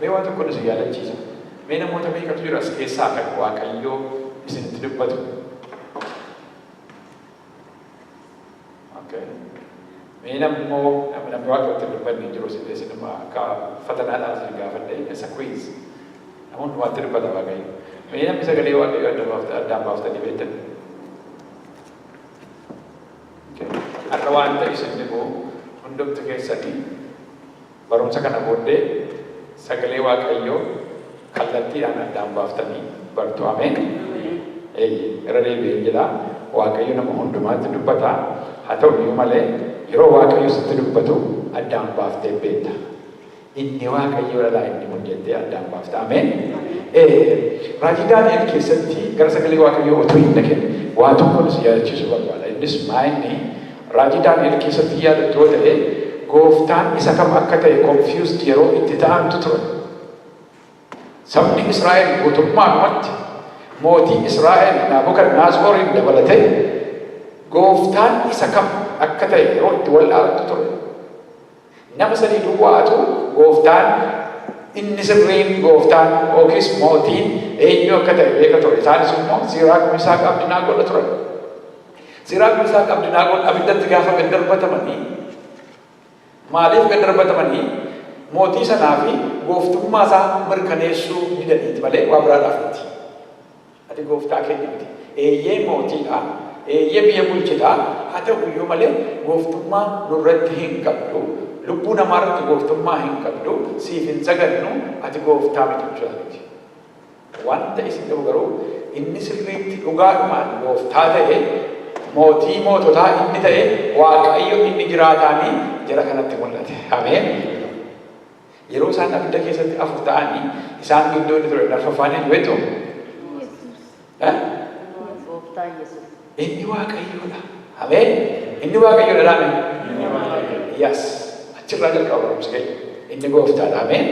Meewwan tokko nuti yaadachiisa. Mee namoota meeqatu jira as keessaa kan Waaqayyoo isinitti dubbatu? Mee nammoo namni Waaqayyootti dubbanni jiru isinuma akka fatanaadhaan isin gaafadhe isa quiz. Namoonni waatti dubbata Waaqayyo. Mee namni sagalee Waaqayyoo addaan baaftanii beektan? Har'a waan ta'e isin immoo hundumti keessanii barumsa kana booddee sagalee Waaqayyoo kallattiidhaan addaan baaftanii bartu. Ameen. Irra deebi'ee jedha Waaqayyo nama hundumaatti dubbata. Haa ta'u iyyuu malee yeroo Waaqayyo sitti dubbatu addaan baaftee beekta. Inni Waaqayyo dhalaa inni mul'attee addaan baafta. Ameen. Raajii Daani'el keessatti gara sagalee Waaqayyoo otoo hin dhaqin waa tokko si yaadachiisuu barbaada. Innis maa'inni raajii Daani'el keessatti yaadattu yoo ta'e Gooftaan isa kam akka ta'e confused yeroo itti ta'antu ture. Sabni Israa'el guutummaadhumatti mootii Israa'el Naabukadnezar dabalatee Gooftaan isa kam akka ta'e yeroo itti wallaalantu ture. Nama sadii duwwaatu Gooftaan inni sirriin Gooftaan yookiis mootiin eenyu akka ta'e beeka ture. Isaanis immoo Siiraaq, Misaaq, Abdinaagoodha turan. Siiraaq, Misaaq, Abdinaagoon abiddatti gaafa gad darbatamanii maaliif gad darbatamanii mootii sanaa fi gooftummaa isaa mirkaneessuu didaniiti malee waa biraadhaaf miti. Ati gooftaa keenya miti. Eeyyee mootiidha. Eeyyee biyya bulchitaa. Haa ta'u iyyuu malee gooftummaa nurratti hin qabdu. Lubbuu namaarratti gooftummaa hin qabdu. Siif hin sagannu. Ati gooftaa miti jechuudha. Wanta isin ta'u garuu inni sirriitti dhugaadhumaan gooftaa ta'e mootii moototaa inni ta'e Waaqayyo inni jiraataanii jara kanatti mul'ate. Ameen. Yeroo isaan abidda keessatti afur ta'anii isaan gidduu inni ture narfafaanii du'etu. Inni Waaqayyoodha. Ameen. Inni Waaqayyoodha laame. Yes. Achirraa jalqaba barumsa keenya. Inni gooftaadha. Ameen.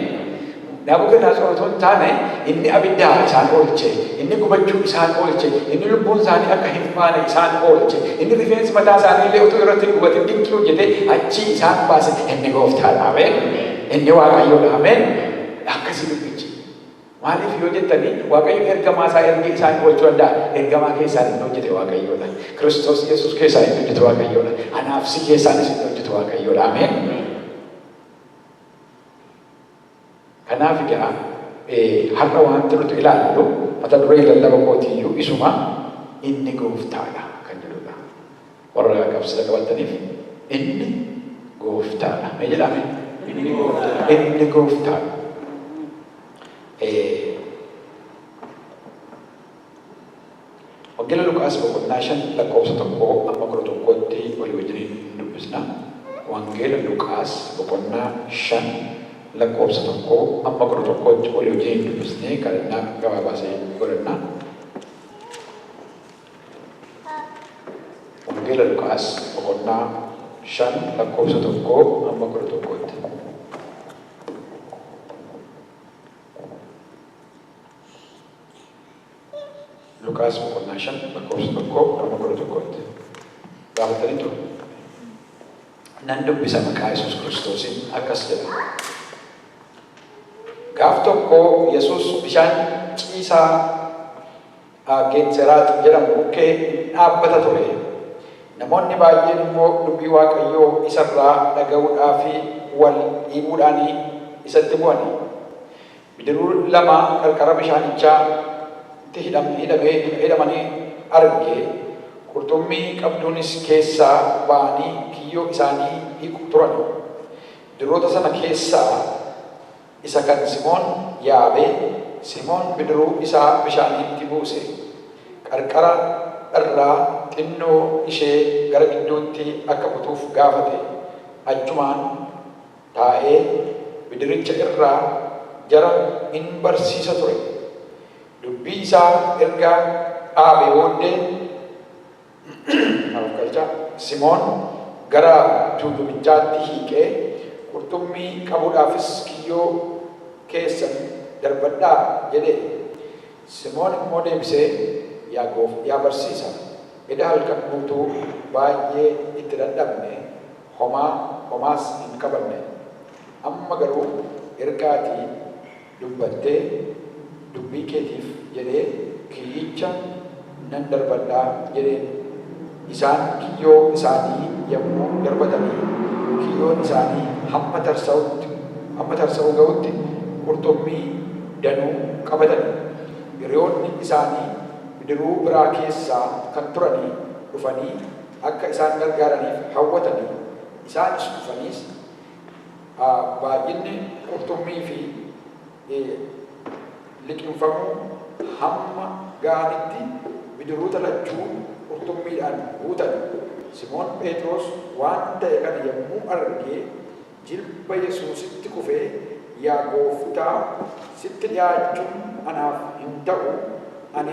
Naabukadnezar otoo hin taane inni abiddaa isaan oolche, inni gubachuu isaan oolche, inni lubbuun isaanii akka hin baane isaan oolche, inni rifeensi mataa isaanii illee otoo irratti hin gubatin dinqii hojjetee achii isaan baase. Inni gooftaadha. Ameen. Inni Waaqayyoodha. Ameen. Akkasii dubbichi. Maaliif yoo jettanii Waaqayyo ergamaa isaa ergee isaan oolchuu danda'a. Ergamaa keessaan inni hojjete Waaqayyoodha. Kiristoos Yesuus keessaan inni hojjete Waaqayyoodha. Anaaf si keessaanis inni hojjete Waaqayyoodha. Ameen. Kanaaf egaa har'a wanti nuti ilaallu mata duree lallaba kootiyyuu isuma inni gooftaadha kan jedhudha. Warra qabsida qabataniif inni gooftaadha. Mee jedhame? Inni gooftaadha. Wangeela Luqaas boqonnaa 5 lakkoofsa 1 amma 11tti walii wajjin dubbisna. Wangeela Luqaas boqonnaa 5 lakkoofsa 1 amma 11tti walii wajjin dubbisnee kadhannaa gabaabaasee godhanna. Wangeela Luqaas boqonnaa 5 lakkoofsa 1 amma 11tti. Luqaas boqonnaa 5 lakkoofsa 1 amma 11tti. Gaafataniitu nan dubbisa maqaa Yesuus Kiristoosiin akkas jedha. Gaaf tokko Yesuus bishaan ciisaa Geetseraat jedhamu bukkee dhaabbata ture. Namoonni baay'een immoo dubbii Waaqayyoo isarraa dhaga'uudhaa fi wal dhiibuudhaan isatti bu'ani. Bidiruu lama qarqara bishaanichaa hidhamanii arge. Qurxummii qabduunis keessaa ba'anii kiyyoo isaanii hiiku turan. Bidiroota sana keessaa isa kan Simoon yaabee Simoon bidiruu isaa bishaaniitti buuse. Qarqara irraa xinnoo ishee gara gidduutti akka butuuf gaafate. Achumaan taa'ee bidiricha irraa jara in barsiisa ture. Dubbii isaa erga dhaabee booddee Simoon gara tuujubichaatti hiiqee qurxummii qabuudhaafis kiyyoo keessan darbadhaa jedhe. Simoon immoo deebisee yaa barsiisa, eda halkan guutuu baay'ee itti dadhabne homaas hin qabanne. Amma garuu ergaatii dubbattee dubbii keetiif jedhee kiyyicha nan darbadhaa jedheen. Isaan kiyyoo isaanii yommuu darbatanii kiyyoon isaanii hamma tarsa'uu ga'utti qurxummii danuu qabatan. Hiriyoonni isaanii bidiruu biraa keessaa kan turanii dhufanii akka isaan gargaaraniif hawwatanii. Isaanis dhufaniis baay'inni qurxummii fi liqimfamuu hamma ga'anitti bidiroota lachuu qurxummiidhaan guutan. Simoon Phexros waan ta'e kana yommuu argee jilba Yesuusitti kufee, yaa Gooftaa, sitti dhiyaachuun anaaf hin ta'u, ani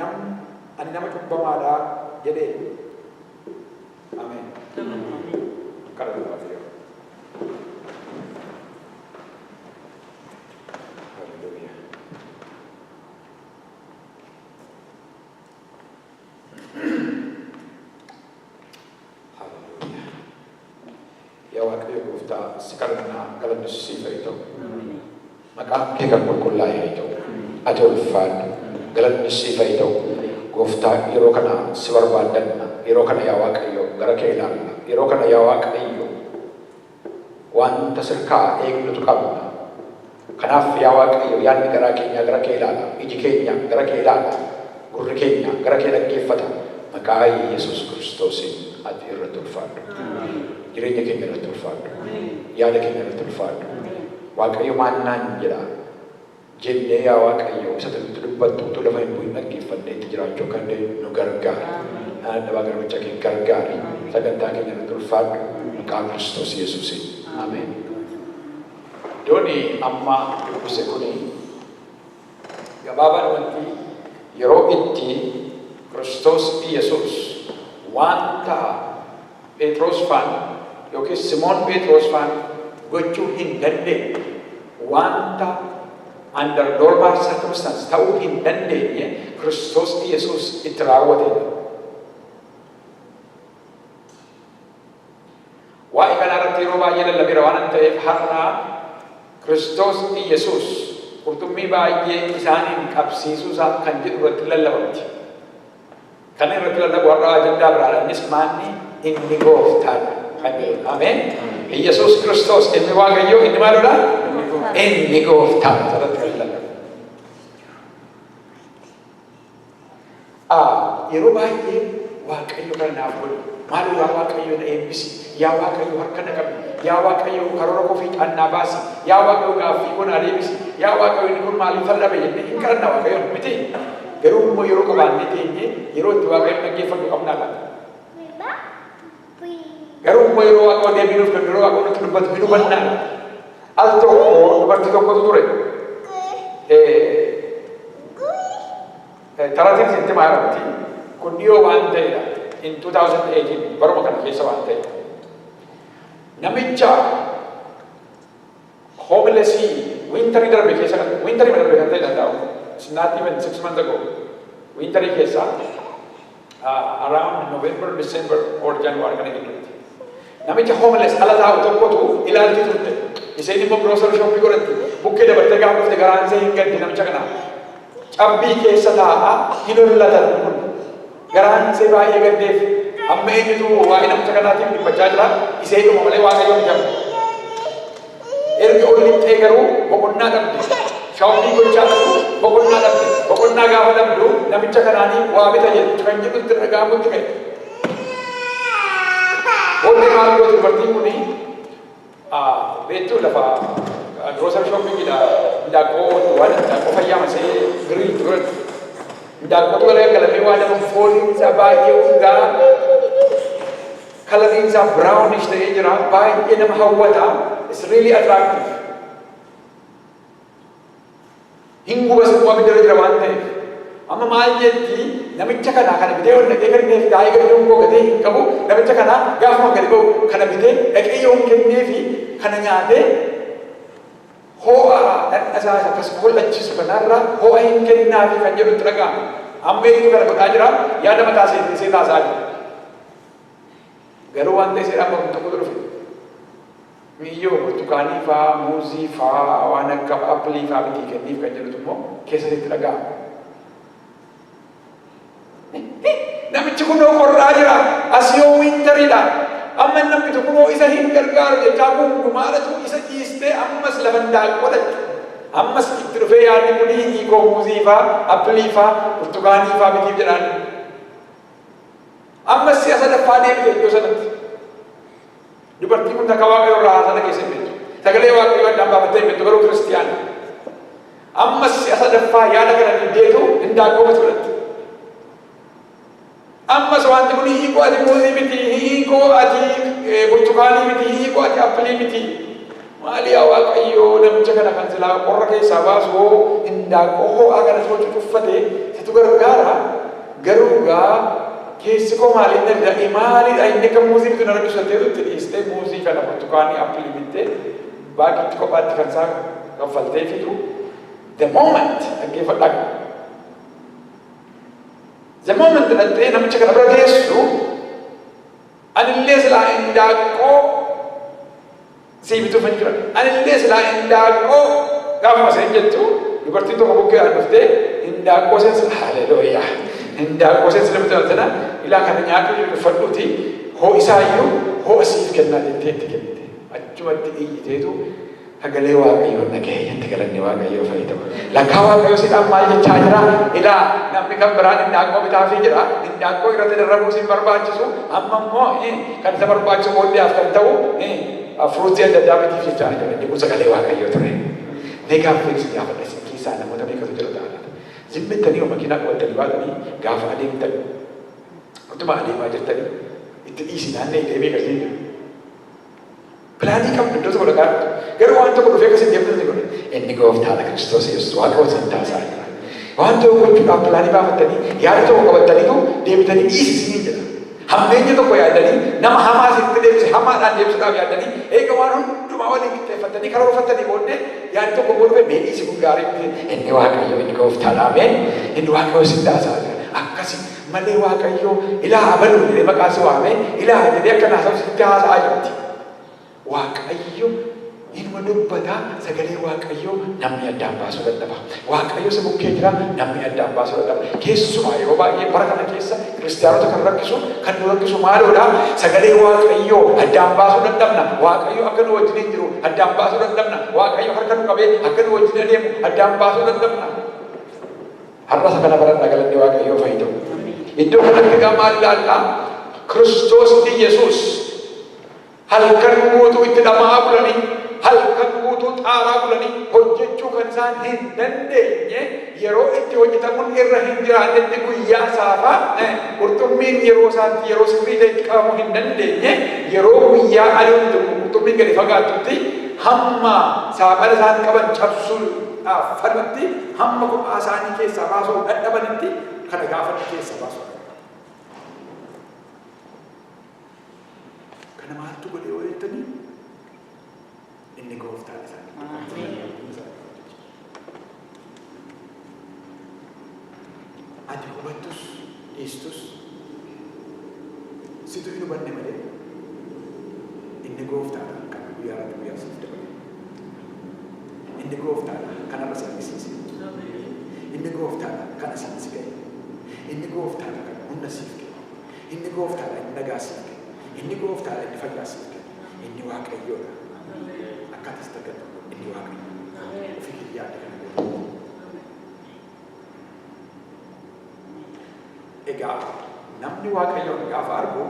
nama cubbamaadha jedhee. Ameen. Yaa Waaqayyo Gooftaa, si kadhannaa galanni siif haa ta'u. Maqaan kee kan qulqullaa'e haa ta'u. Ati ulfaadhu, galanni siif haa ta'u. Gooftaa, yeroo kana si barbaaddanna. Yeroo kana yaa Waaqayyo gara kee ilaalla. Yeroo kana yaa Waaqayyo wanta sirkaa eegnutu qabna. Kanaaf yaa Waaqayyo yaadni garaa keenya gara kee ilaala. Iji keenya gara kee ilaala. Gurri keenya gara kee dhaggeeffata. Maqaa Yesuus Kiristoosiin ati irratti ulfaadhu. Jireenya keenya irratti ulfaadhu. Yaada keenya irratti ulfaadhu. Waaqayyo maal naan jedha jennee yaa Waaqayyo isa nutti dubbattu utuu lafa hin bu'in dhaggeeffannee itti jiraachuu kan nu gargaara. Nama garbicha kee gargaari. Sagantaa keenya irratti ulfaadhu. Maqaa Kiristoos Yesuusiin. Ameen. Iddooni amma dubbise kuni gabaabaan wanti yeroo itti Kiristoos Yesuus wanta Phexros faan yookiin Simoon Phexros faan gochuu hin dandeenye, wanta under normal circumstance ta'uu hin dandeenye Kiristoos Yesuus itti raawwate. Waa'ee kana irratti yeroo baay'ee lallabeera waan ta'eef har'a Kiristoos Yesuus qurxummii baay'ee isaaniin qabsiisuusaa kan jedhu irratti lallabamti. Kan irratti lallabu har'a ajandaa biraadha. Innis maanni inni Gooftaadha. Ameen. Yesuus Kiristoos inni Waaqayyoo inni maalidha? Inni Gooftaadha. Irratti lallabu. Yeroo baay'ee Waaqayyo kana naaf godhu. Maaloo yaa Waaqayyo na eebbisi. Yaa Waaqayyo harka na qabi. Yaa Waaqayyo karoora koo fiixaan naa baasi. Yaa Waaqayyo gaaffii koo naa deebisi. Yaa Waaqayyo inni kun maaliif dhabe jennee hin kadhanna Waaqayyoon miti. Garuu immoo yeroo qabaannee teenye yeroo itti Waaqayyoon dhaggeeffatu qabnaa laata. Garuu immoo yeroo Waaqayyoon deebinuuf kan yeroo Waaqayyoon nutti dubbatu ni hubannaa. Al tokko dubartii tokkotu ture. Taraatiin sitti maaramti. Kun dhiyoo waan ta'edha. In 2018 baruma kana keessa waan ta'e. Namicha homelessii winterii darbe keessa winterii darbe kan ta'e danda'u. It's not even 6 months ago. Winterii keessa around November, December or January kana gidduutti. Namicha homeless ala taa'u tokkotu ilaaltii turte. Isheen immoo grocery shopping godhatti. Bukkee dabartee gaafa dhufte garaan ishee hin gaddi namicha kana. Cabbii keessa taa'aa hin hollatan kun. Garaan ishee baay'ee gaddeef. Amma eenyutu waa'ee namicha kanaatiif dhiphachaa jira. Ishee dhuma malee Waaqayyo ni jaba. Erga ol lixxee garuu boqonnaa dhabde. Shopping gochaa dhabdu boqonnaa dhabde. Boqonnaa gaafa dhabdu namicha kanaanii waa bita jedhu kan jedhutti dhaga'amutti ka'e. Boonni maal gooti dubartiin kuni beektuu lafa grocery shoppingidha. Midhaaqoo waan midhaaqoo fayyaa masee giriil turetti. Midhaaqootu galee galamee waan nama fooliin isaa baay'ee urgaa kalariin isaa brownish ta'ee jira. Baay'ee nama hawwata. It's really attractive. Hinguba semua bidara jira waan ta'eef. Amma maal jetti namicha kana kana bitee ol dhaqee kenneef daa'ii gadi dhungoo gatee hin qabu. Namicha kana gaafuma gadi ba'u kana bitee dhaqee yoo hin kenneefi kana nyaatee ho'a dhadhasaa akkas hollachiisu kanarra ho'a hin kennaafi kan jedhutti dhaga'ama. Amma eenyu kana godhaa jira yaada mataa see taasaa jira. Garuu waan ta'e seedhaan bakka tokkotu dhufe. miyyoo burtukaanii fa'aa, muuzii fa'aa, waan akka appilii fa'aa bitii kenniif kan jedhutu immoo keessatti dhaga'ama. Namichi kunoo qorraa jira, asiyoo wintariidha. Amma namni tokko isa hin gargaaru jechaa gungumaadhatu isa dhiistee ammas lafa ndaaqodhachu. Ammas itti dhufee yaadni kun hiikoo muuzii fa'aa, appilii fa'aa, burtukaanii fa'aa bitiif jedhaan. Ammas si'a sadaffaa deemte iddoo sanatti. Dubartiin kun takka Waaqayyo irraa haasana keessa hin beektu. Sagalee Waaqayyo addaan baafattee hin beektu garuu kiristiyaana. Ammas si'a sadaffaa yaada kana diddeetu hindaaqooma fudhatte. Ammas wanti kun hiikoo ati muuzii miti, hiikoo ati burtukaanii miti, hiikoo ati appilii miti. Maali yaa Waaqayyo namicha kana kan silaa qorra keessaa baasuu hindaaqoo ho'aa kana sochii tuffatee situ gargaara. Garuu gaa keessi koo maaliin danda'e maalidha inni akka muuzii bitu na rakkisatee itti dhiistee muuzii kana burtukaanii appilii bittee baaqitti kophaatti kan isaa kaffaltee fidu the moment dhaggeeffadhaa. The moment dhattee namicha kana bira geessu anillee silaa indaaqqoo sii bituuf hin jiran. Anillee silaa indaaqqoo gaafuma seen jettu dubartiin tokko bukkee dhuftee indaaqqoo seen sila haleelooyaa. Indaaqqoo seen sila bitan sana ilaa kana nyaatu uffadhuuti hoo isaayyuu hoo asiif kennaa jettee itti kennite. Achumatti iyyiteetu sagalee Waaqayyoo dhaga'ee jetti galanni Waaqayyoo fayyadamu. Lakkaa Waaqayyoo sidhaan maal jechaa jira? Ilaa namni kan biraan indaaqqoo bitaafii jira. Indaaqqoo irratti darrabuu sin barbaachisu. Amma immoo kan isa barbaachisu booddeef kan ta'u fruutii adda addaa bitiif jechaa jira. Inni kun sagalee Waaqayyoo ture. Meeqaa feeksi gaafa dhasin keessaa namoota meeqatu jira ta'ala. Zimmettanii makiinaa qabatanii baatanii gaafa adeemtan. Utuma adeemaa jirtanii itti dhiisi naannee deemee galtee jiru. Pilaanii qabdu iddoo tokko dhaqaa garuu waan tokko dhufee akkasiin deemtanii godhe. Inni gooftaadha Kiristoos Yesuus Waaqa wajjin taasaa jira. Waan tokko gochuudhaaf pilaanii baafattanii yaada tokko qabataniitu deebitanii dhiisisanii jedha. Hammeenya tokko yaadanii nama hamaa sitti deebise hamaadhaan deebisuudhaaf yaadanii eega waan hundumaa waliin qixxeeffatanii karoorfatanii booddee yaadni tokko boodufee mee dhiisi kun gaarii miti. Inni Waaqayyo inni gooftaadha ameen. Inni Waaqa wajjin taasaa jira. Akkasii malee Waaqayyo ilaa abaluu jedhee maqaa si waamee ilaa jedhee akka naasaaf sitti haasa'aa jirti. Waaqayyo inuma dubbata sagalee Waaqayyo namni addaan baasuu dadhaba. Waaqayyo si bukkee jira namni addaan baasuu dadhaba. Keessumaa yeroo baay'ee bara kana keessa kiristaanota kan rakkisu kan nu rakkisu maaloodha? Sagalee Waaqayyo addaan baasuu dadhabna. Waaqayyo akka nu wajjin jiru addaan baasuu dadhabna. Waaqayyo harka nu qabee akka nu wajjin adeemu addaan baasuu dadhabna. Har'a kana baradhaa galanni Waaqayyo fayyadamu. Iddoo kanatti egaa maal ilaallaa? Kiristoos Yesuus halkan guutuu itti dhamaa bulanii halkan guutuu xaaraa bulanii hojjechuu kan isaan hin dandeenye yeroo itti hojjetamuun irra hin jiraannetti guyyaa saafaa qurxummiin yeroo isaatti yeroo sirrii ta'etti qabamuu hin dandeenye yeroo guyyaa aduun qurxummiin gadi fagaatutti hamma saaphala isaan qaban cabsuudhaaf falmatti hamma kophaa isaanii keessaa baasuu dadhabanitti kana gaafanni keessaa baasuu. Maaltu godhee walittanii inni gooftaan isaanii. Ati hubattus dhiistus situ hin hubanne malee inni gooftaadha kan guyyaarratti guyyaa siif dabale. Inni gooftaadha kan arra salphisiise. Inni gooftaadha kan asiin si ga'e. Inni gooftaadha kan humna siif kenne. Inni gooftaadha inni nagaa siif kenne. Inni gooftaadha inni fayyaa siif kenne. Inni Waaqayyoodha. Akkaatas taggatu inni Waaqayyo. Ofii yaada kana godhu. Egaa namni Waaqayyoon gaafa argu,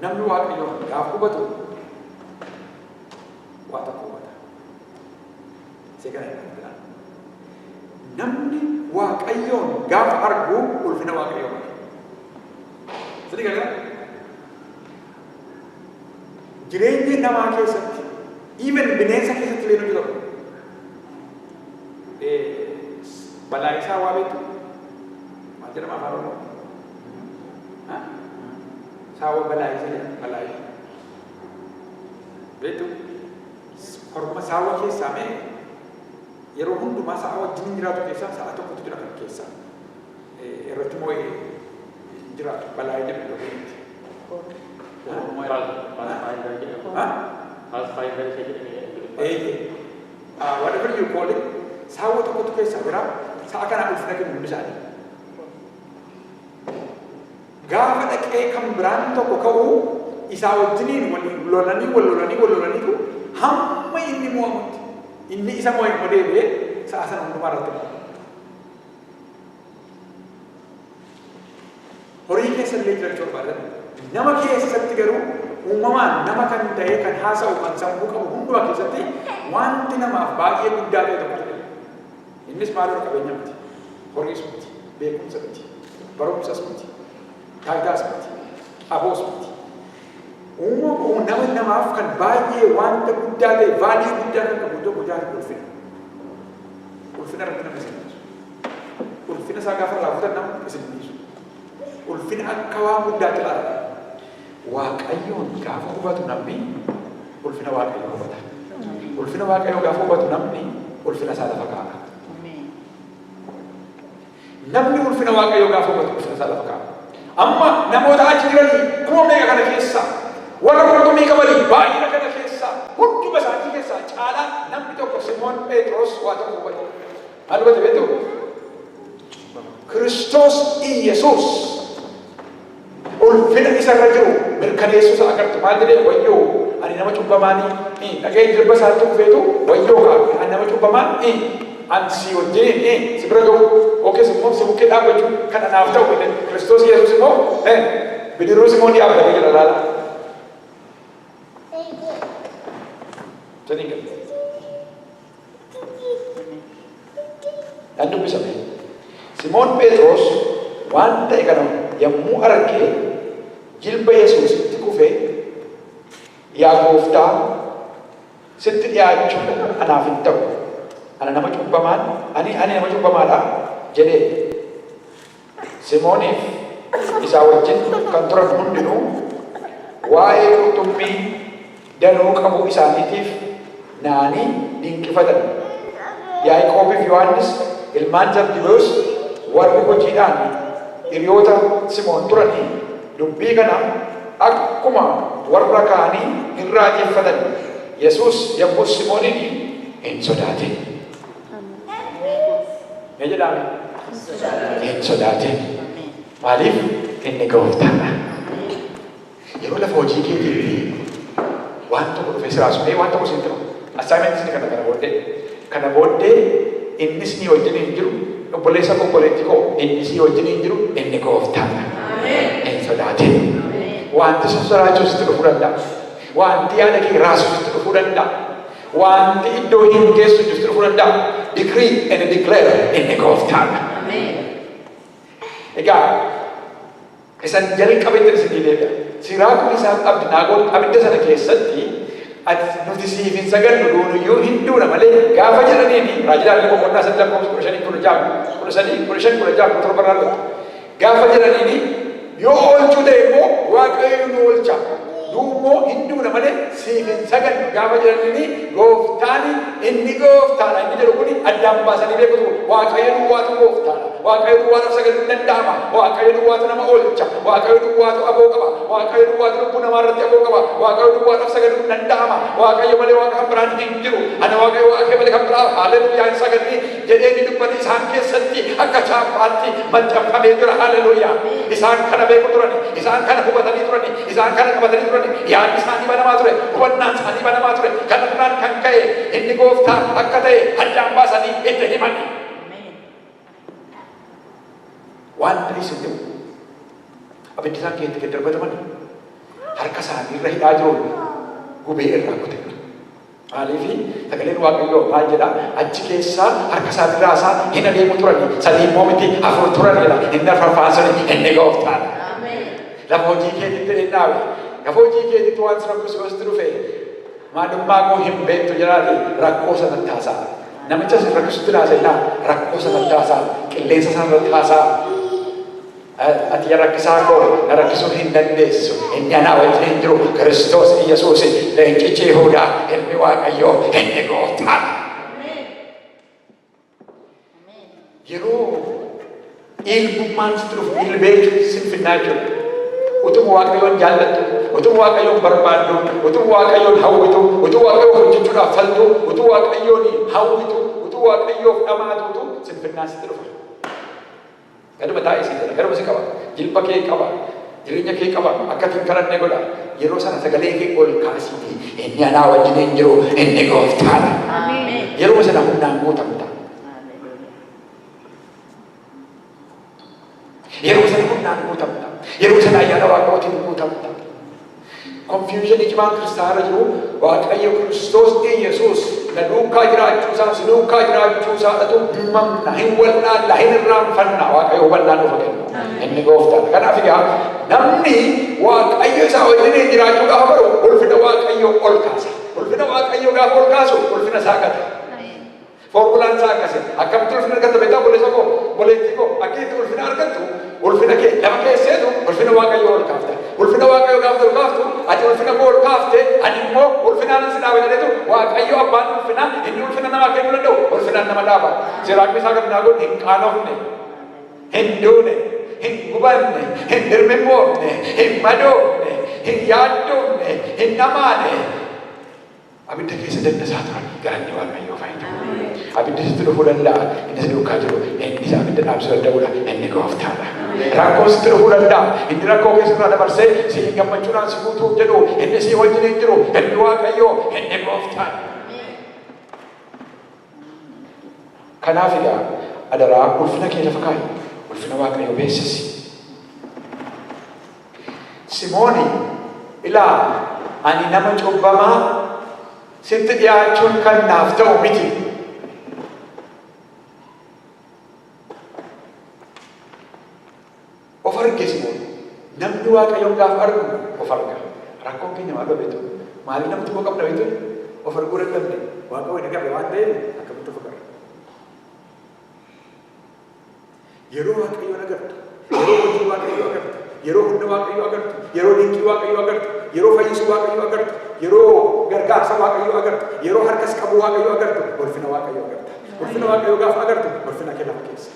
namni Waaqayyoon gaafa hubatu waa tokko hubata. Seekana jedhama. Namni Waaqayyoon gaafa argu ulfina Waaqayyoo mala. Sadi galee jireenya namaa keessatti even bineensa keessatti illee nu jiraatu. Balaa isaa waa beektu maal jedhama afaan Oromoo? Saawa balaa isa jedhama balaa isa. Beektu horma saawa keessaa mee yeroo hundumaa sa'a wajjin jiraatu keessaa sa'a tokkotu jira kan keessaa irratti moo jiraatu balaa jedhamu. Whatever you call it, sawa tokkotu keessa jira, sa'a kana ulfina kennu hundi isaanii. Gaafa dhaqee kan biraan tokko ka'uu isaa wajjiniin wal lolaniitu hamma inni mo'amutti inni isa mo'e immoo deebi'ee sa'a sana hundumaa irratti mo'a. Horii keessa illee jiraachuu barbaadan nama keessatti garuu uumamaan nama kan ta'e kan haasa'u kan sammuu qabu hundumaa keessatti wanti namaaf baay'ee guddaa ta'e tokko jira. Innis maaloo qabeenya miti, horiis miti, beekumsa miti, barumsas miti, taayitaas miti, aboos miti. Uumama namaaf kan baay'ee wanta guddaa ta'e vaalii guddaa kan qabu tokko jaallatu ulfina. Ulfina irratti nama isin dhiisu. Ulfina isaa gaafa raawwatan nama isin dhiisu. Ulfina akka waan guddaatti ilaala. Waaqayyoon gaafa hubatu namni ulfina waaqayyoo hubata. Ulfina waaqayyoo gaafa hubatu namni ulfina isaa lafa kaa'a. Namni ulfina waaqayyoo gaafa hubatu ulfina isaa lafa kaa'a. Amma namoota achi jiranii kuma meeqa kana keessa warra qurxummii qabanii baay'ina kana keessa hunduma isaanii keessaa caalaa namni tokko Simoon Phexros waa tokko hubate. Maal hubate beektu? Kiristoos Iyesuus ulfina isarra jiru mirkaneessuusa agartu. Maal jedhee wayyoo ani nama cubbamaanii dhagee jirba isaatti dhufeetu wayyoo ani nama cubbamaan ani si wajjin si bira ga'u yookiis immoo si bukkee dhaabbachuu kan anaaf ta'u Kiristoos Iyesuus immoo bidiruu Simoon dhaabbatee jira laala. Jadi kan? Dan dubbisame. Simoon Phexros wanta eegana yommuu argee jilba Yesuusitti kufee yaa gooftaa sitti dhiyaachuun anaaf hin ta'u. Ana nama cubbamaan ani nama cubbamaadha jedhee Simooniif isaa wajjin kan turan hundinuu waa'ee qurxummii danuu qabu isaaniitiif naanii dinqifatan. Yaaqoobiif Yohaannis ilmaan Zabdiyoos warri hojiidhaan hiriyoota Simoon turanii dubbii kana akkuma warra kaanii hin raajeffatan. Yesuus yommuu Simooniin hin sodaatin. Mee jedhame? Hin sodaatin. Maaliif? Inni gooftaadha. Yeroo lafa hojii keetii waan tokko dhufee siraasumee waan tokko siin ta'u assignment ni kana booddee innis ni wajjin hin jiru obboleessa obboleetti koo innis ni wajjin hin jiru inni gooftaadha. Hin sodaatin. Wanti sosoraachuu sitti dhufuu danda'a. Wanti yaada kee raasuu sitti dhufuu danda'a. Wanti iddoo hin geessu sitti dhufuu danda'a. Decree and declare inni gooftaadha. Egaa isan jalqabetti isin deebi'a. Siraakuu isaan abdinaagoon abidda sana keessatti ati nuti siif hin sagannu duunuyyuu hin duuna malee gaafa jedhaniini raajilaalee boqonnaa 8:15 gaafa jedhaniini yoo oolchuu ta'e immoo waaqayyo nu oolcha duumoo hin duuna malee siif hin sagannu gaafa jedhaniini gooftaani inni gooftaadha inni jedhu kuni addaan baasanii beekutu waaqayyo duwwaatu gooftaadha. Waaqayyo duwwaatu sagaduu hin danda'ama. Waaqayyo duwwaatu nama oolcha. Waaqayyo duwwaatu aboo qaba. Waaqayyo duwwaatu lubbuu namaa irratti aboo qaba. Waaqayyo duwwaatu sagaduu hin danda'ama. Waaqayyo malee waaqa kan biraan hin jiru. Ana waaqayyo waaqa malee kan biraa haleluuyaa hin sagadni jedhee ni dubbate isaan keessatti akka chaappaatti maxxanfamee jira. Haleluuyaa. Isaan kana beeku turani. Isaan kana hubatanii turani. Isaan kana qabatanii turani. Yaadni isaanii banamaa ture. Hubannaan isaanii banamaa ture. Kanarraan kan ka'e inni gooftaa akka ta'e addaan baasanii itti himani. Wanta isin ta'u abiddi isaan keessatti gad darbataman harka isaanii irra hidhaa jiruun gubee irraa kute. Maaliifi sagaleen waaqayyoo maal jedha achi keessaa harka isaanii raasaa hin adeemu turani sadii immoo miti afur turanidha inni arfaffaansani inni gooftaadha. Lafa hojii keetitti dhaabe lafa hojii keetitti waan rakkisu wasitti dhufe maalummaa koo hin beektu jiraate rakkoo sana taasaa namicha sin rakkisutti naasennaa rakkoo sana taasaa qilleensa sana irratti taasaa. Ati rakkisaa koo rakkisuu hin dandeessu. Inni anaa wajjin hin jiru Kiristoos Iyesuus leencichi Yihuudaa ilmi Waaqayyoo inni gooftaadha. Yeroo ilmummaan sitti dhufu ilbee sinfinnaa jiru utuma Waaqayyoon jaallattu utuu waaqayyoon barbaaddu, utuu waaqayyoon hawwitu, utuu waaqayyoon hojjechuudhaaf faltu, utuu waaqayyoon hawwitu, utuu waaqayyoof dhamaatutu sinfinnaan sitti dhufa. Gaduma taa'ee si jira, gaduma si qaba, jilba kee qaba, jireenya kee qaba, akkatiin kadhannee godha. Yeroo sana sagalee kee ol kaasiiti, inni anaa wajjin hin jiru, inni gooftaadha. Yeroo sana humnaan guutamta. Yeroo sana humnaan guutamta. Yeroo sana ayyaana Waaqayyootiin guutamta. Confusion cimaan kiristaanaa jiru, Waaqayyo Kiristoos Yesuus na duukaa jiraachuusaa, si duukaa jiraachuusaadhatu himamna, hin wal'aalla, hin irraanfanna. Waaqayyo hubannaa dhufa kenna. Inni gooftaadha. Kanaaf egaa namni Waaqayyo isaa wajjin jiraachuu gaafa baru ulfina Waaqayyo ol kaasa. Ulfina Waaqayyo gaafa ol kaasu ulfina isaa gata. Formulaan isaa akkasii. Akkamitti ulfina argatta beektaa boleessa koo, boleettii koo, akkamitti ulfina argattu? Ulfina kee lama keesseetu ulfina Waaqayyo ol kaafta. Ulfina Waaqayyo gaafa ol kaaftu, ati ulfina koo ol kaafte, ani immoo ulfinaan si dhaabe jedhetu Waaqayyo abbaan ulfina, inni ulfina namaa kennuu danda'u, ulfinaan nama dhaaba. Seeraaqni isaa gadi naagoon hin qaanofne, hin duune, hin gubanne, hin dirmimmoofne, hin madoofne, hin yaaddoofne, hin namaane. Abidda keessa dandasaa turan garanni Waaqayyoo fayyadu. Abidda sitti dhufuu danda'a, inni si duukaa jiru, inni isa abidda dhaamsuu danda'udha, inni gooftaadha. Rakkoo sitti dhufuu danda'a, inni rakkoo keessatti dabarsee si gammachuudhaan si guutuuf jedhu, inni si wajjin hin jiru, inni Waaqayyoo, inni gooftaadha. Kanaaf egaa adaraa ulfina kee lafa kaa'i, ulfina Waaqayyoo beeksisi. Simooni ilaa ani nama cubbamaa sitti dhiyaachuun kan naaf ta'u miti. Of arge Simoon. Namni Waaqayyoon gaafa argu of arga. Rakkoon keenya maal beektu? Maalii namatti immoo qabna beektu? Of arguu dadhabne. Waaqayyoon hin agarre waan ta'eef akkamitti of agarra? Yeroo Waaqayyoon agartu, yeroo hojii Waaqayyoo agartu, yeroo humna Waaqayyoo agartu, yeroo dinqii Waaqayyoo agartu, yeroo fayyisuu Waaqayyoo agartu, yeroo gargaarsa Waaqayyoo agartu, yeroo harkas qabu Waaqayyoo agartu, ulfina Waaqayyoo agarta. Ulfina Waaqayyoo gaafa agartu, ulfina kee lafa keessa.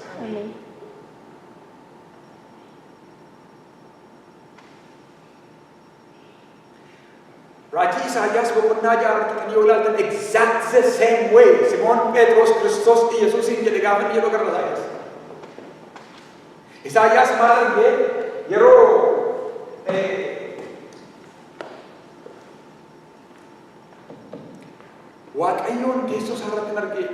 Raajii Isaayyaas boqonnaa 6 yoo ilaaltan exact the same way Simoon Phexros Kiristoos Yesuusiin jedhe gaafa inni jedhu agarra Isaayyaas. Isaayyaas maal argee yeroo Waaqayyoon teessoo isaa irratti argee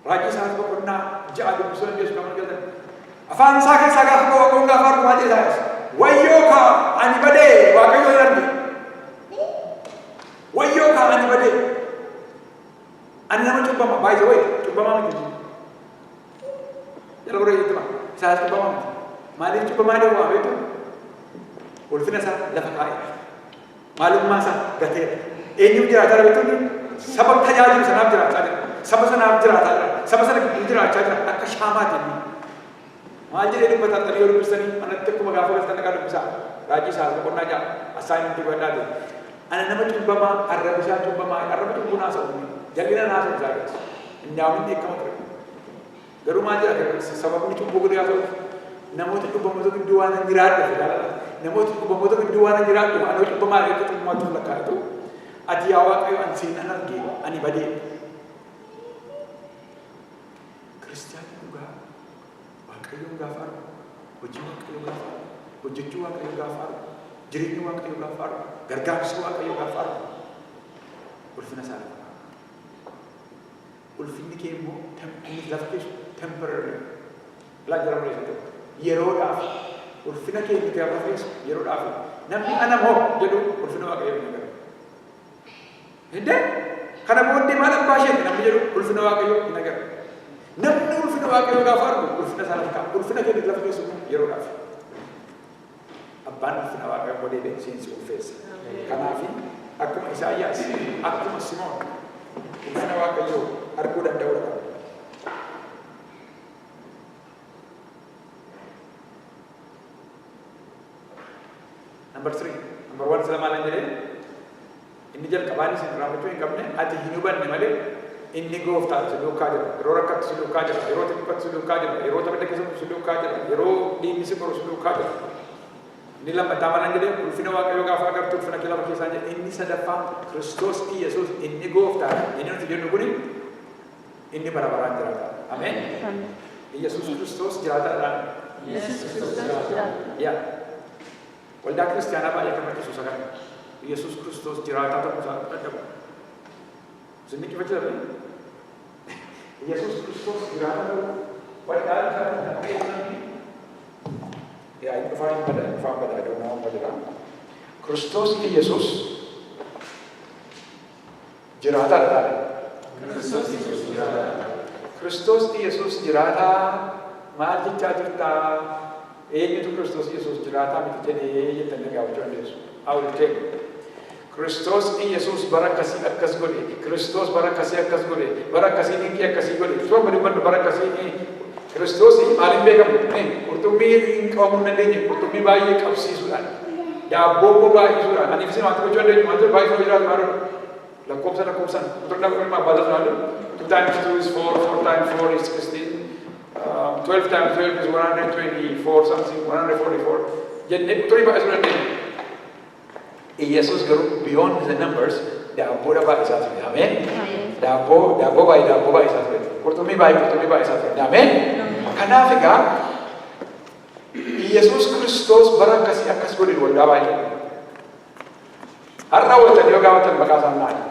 raajii Isaayyaas boqonnaa 6 dubbisuu dandeessu nama argatan afaan isaa keessaa gaafa Waaqayyoon gaafa argu maal jedhe Isaayyaas wayyoo ka ani badee Waaqayyoo hin arge wayyoo ka ani badee ani nama cubbama by the way cubbamaa miti jala gurra jettuma Isaayyaas cubbamaa miti maaliif cubbamaa deemu waa beektu ulfina isaa lafa kaa'e maalummaa isaa gateera eenyuuf jiraataa beektuun saba tajaajilu sanaaf jiraataa jira saba sanaaf jiraataa jira saba sana gidduu jiraachaa jira akka shaamaatiin maal jedhee dubbataa yoo dubbisanii anatti akkuma gaafa galtan dhaqaa dubbisaa raajii Isaayyaas boqonnaa 6 assaayimentii godhaate ana nama cubbamaa arrabishaa cubbamaa arraba cubbuu naa sa'u jal'ina naa sa'u Isaayyaas inni hawwinni eekkama ture garuu maal jedha sababni cubbuu godhu yaa ta'u namoota cubbamoota gidduu waan hin jiraadhu ilaalaa namoota cubbamoota gidduu waan hin jiraadhu anoo cubbamaa eegatu cubbumaatuuf lakkaa'atu ati yaa Waaqayyo ani siin an argee ani badee kiristaanni dhugaa Waaqayyoon gaafa argu hojii Waaqayyoo gaafa argu hojjechuu Waaqayyoo gaafa argu jireenya Waaqayyoo gaafa argu gargaarsa Waaqayyoo gaafa argu ulfina isaa lafa ulfinni kee immoo lafa keessu temporary laa jaramu keessatti yeroodhaaf ulfina kee inni gaafa keessu yeroodhaaf namni ana moo jedhu ulfina Waaqayyoo hin agarre hinde kana booddee maal abbaa isheeti namni jedhu ulfina Waaqayyoo hin agarre namni ulfina Waaqayyoo gaafa argu ulfina isaa lafa kaa'u ulfina kee lafa keessu yeroodhaaf abbaan ulfina Waaqayyoo godhee beeksisi ulfeessa kanaafi akkuma Isaayyaas akkuma Simoon ulfina Waaqayyoo arguu danda'udha. Number 3, number 1 sila malan jedhee inni jalqabaanis hin raawwachuu hin qabne ati hin hubanne malee inni gooftaan si duukaa jira yeroo rakkattu si duukaa jira yeroo xiqqaatu si duukaa jira yeroo tapha keessattu si duukaa jira yeroo diinni si qoru si duukaa jira Inni lammataa maal jedhee ulfina Waaqayyoo gaafa agartu ulfina kee lafa keessaa jedhe inni sadaffaa Kiristoos Yesuus inni gooftaadha. Inni nuti jennu kuni inni bara baraan jiraata. Ameen. Yesuus Kiristoos jiraataadhaan. Yaa. Waldaa kiristaanaa baay'ee kan Yesuus agarra. Yesuus Kiristoos jiraataa ta'uu isaa dadhabu. Isin kifachuu dhabee? Yesuus Kiristoos jiraataa ta'uu waldaa isaa keessatti yaa inni dhufaan badaa iddoo nama badira. Kiristoos Yesuus jiraataadha. Kiristoos Yesuus jiraataa maal jechaa jirtaa? Eenyutu Kiristoos Yesuus jiraataa miti jedhee jettanii gaafachuu dandeessu. Awultee Kiristoos Yesuus bara akkasii akkas godhe, Kiristoos bara akkasii akkas godhe, bara akkasii dinqii akkasii godhe. Soo gadi bandu bara akkasii Kiristoos maaliin beekamu? Qurxummii hin qabamuu hin dandeenye, qurxummii baay'ee qabsiisuudhaan, daabboo baay'isuudhaan, ani ibsi maati gochuu dandeenyu, maati baay'isuu jiraatu maaludha? Lakkoofsan, kuturna kun abbaatas maaludha? 2 times 2 is 4, 4 times 4 is 16. 12 times 12 is 124 something, 144. Jennee kuturii baay'isuu dandeenya. Yesus garuu beyond the numbers daabboodha baay'isaa ture. Ameen. Daabboo baay'isaa ture. Qurxummii baay'isaa ture. Ameen. Kanaaf egaa Yesus Kiristoos bara akkasii akkas godhe waldaa baay'ee. Har'a waltan yoo gaafatan maqaa isaan naani.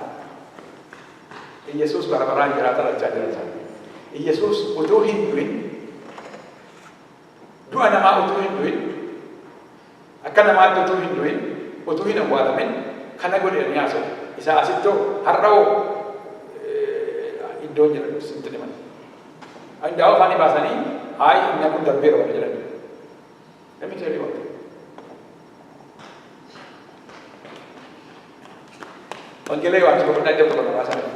Yesus bara baraan jiraata lachaa jiraata. Yesus utuu hin du'in du'a namaa utuu hin du'in akka namaatti utuu hin du'in utuu hin awwaalamin kana godhanii haasa'u. Isaa asittoo har'aoo iddoo jedhamu sinti dhiman. Handaa'oo afaanii baasanii hayi inni kun darbeera wal jedhani. Namni jedhee wal. Wangeela Yohaannis boqonnaa 1 baasanii.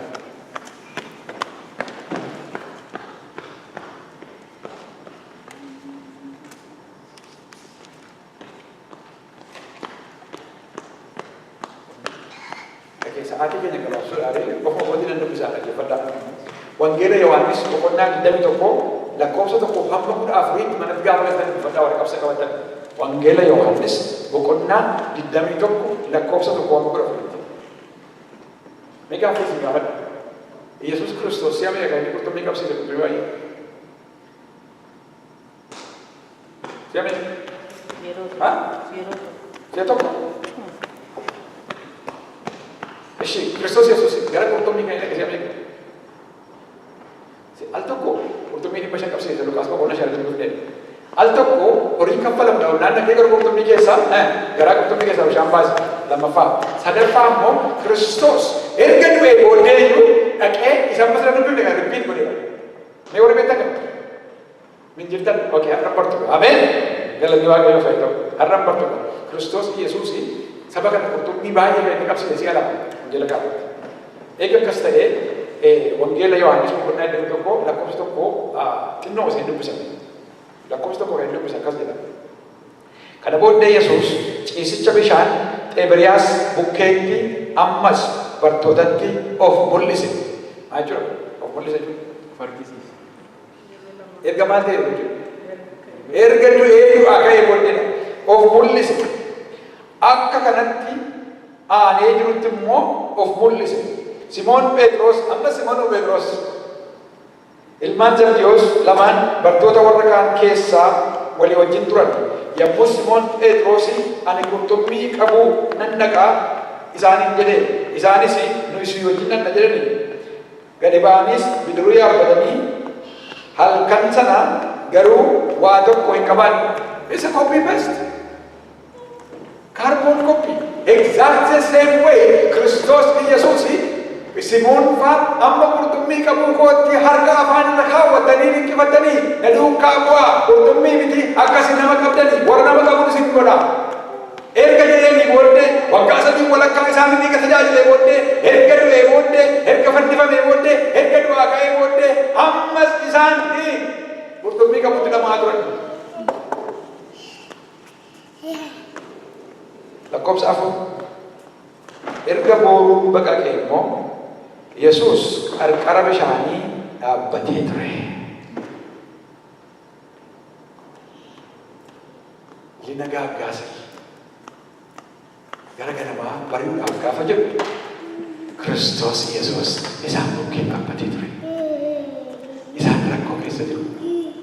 Sa'aatii keenya gabaabsuudhaan qofa wanti nan dubbisaa dhaggeeffadhaa. Wangeela Yohaannis boqonnaa 21 lakkoofsa 1 hamma 14 manatti gaafa galtan dubbifadhaa warra qabsa qabatan. Wangeela Yohaannis boqonnaa 21 lakkoofsa 1 hamma 14. Mee gaafa isin gaafadha. Yesuus Kiristoos si'a meeqa inni qurxummii qabsiise qurxummii baay'ee? Si'a meeqa? Si'a tokko. Eshi Kiristoos Yesuus gara qurxummii kan inni si'a meeqa? Al tokko qurxummii 500 qabsiise Luqaas boqonnaa 5 al tokko horii kaffalamu dhaabnaan dhaqee gara qurxummii keessaa gara qurxummii keessaa bishaan baase lammaffaa sadaffaa immoo Kiristoos erga du'ee booddee iyyuu dhaqee isaan masala dubbiin dhagaa rippiit godheera. Mee warri beektan qabdi? Min jirtan okee har'an bartu ameen galanni Waaqayyoo fa'i ta'u har'an bartu Kiristoos Yesuus saba kana qurxummii baay'ee kan inni qabsiise si'a lama wangeela gaafatti. Eega akkas ta'ee wangeela Yohaannis boqonnaa 21 lakkoofsa 1 xinnoo osoo hin dubbisame. Lakkoofsa 1 kan dubbisa akkas jedha. Kana booddee Yesuus ciisicha bishaan Xeebiriyaas bukkeetti ammas bartootatti of mul'ise. Maal jechuudha? Of mul'ise jechuudha. Erga maal ta'e jechuudha? Erga du'ee du'aa ka'ee booddeedha. Of mul'ise. Akka kanatti aanee jirutti immoo of mul'ise. Simoon Phexros amma Simoon Phexros ilmaan Zabdiyoos lamaan bartoota warra kaan keessaa walii wajjin turan. Yommuu Simoon Phexros ani qurxummii qabuu nan dhaqaa isaaniin jedhe isaanis nu isii wajjin dhanna jedhani. Gadi ba'anis bidiruu yaabbatanii halkan sana garuu waa tokko hin qaban. Isa copy paste. Carbon copy. Exact the same way Kiristoos Yesuus Simoon fa'aa amma qurxummii qabuu kootti harka afaan irra kaawwatanii dinqifatanii na duukaa bu'aa qurxummii miti akkasi nama qabdanii warra nama qabuun isin godha. Erga jedhanii booddee waggaa 3 walakkaa isaanii dhiiga tajaajilee booddee erga du'ee booddee erga fannifamee booddee erga du'aa ka'ee booddee ammas isaan qurxummii qabutti dhamaa turan. Lakkoofsa 4 erga booruun baqaqee immoo Yesuus qarqara bishaanii dhaabbatee ture. Lina gaaggaase gara ganamaa bari'uudhaaf gaafa jedhu Kiristoos Yesuus isaan bukkee dhaabbatee ture. Isaan rakkoo keessa jiru.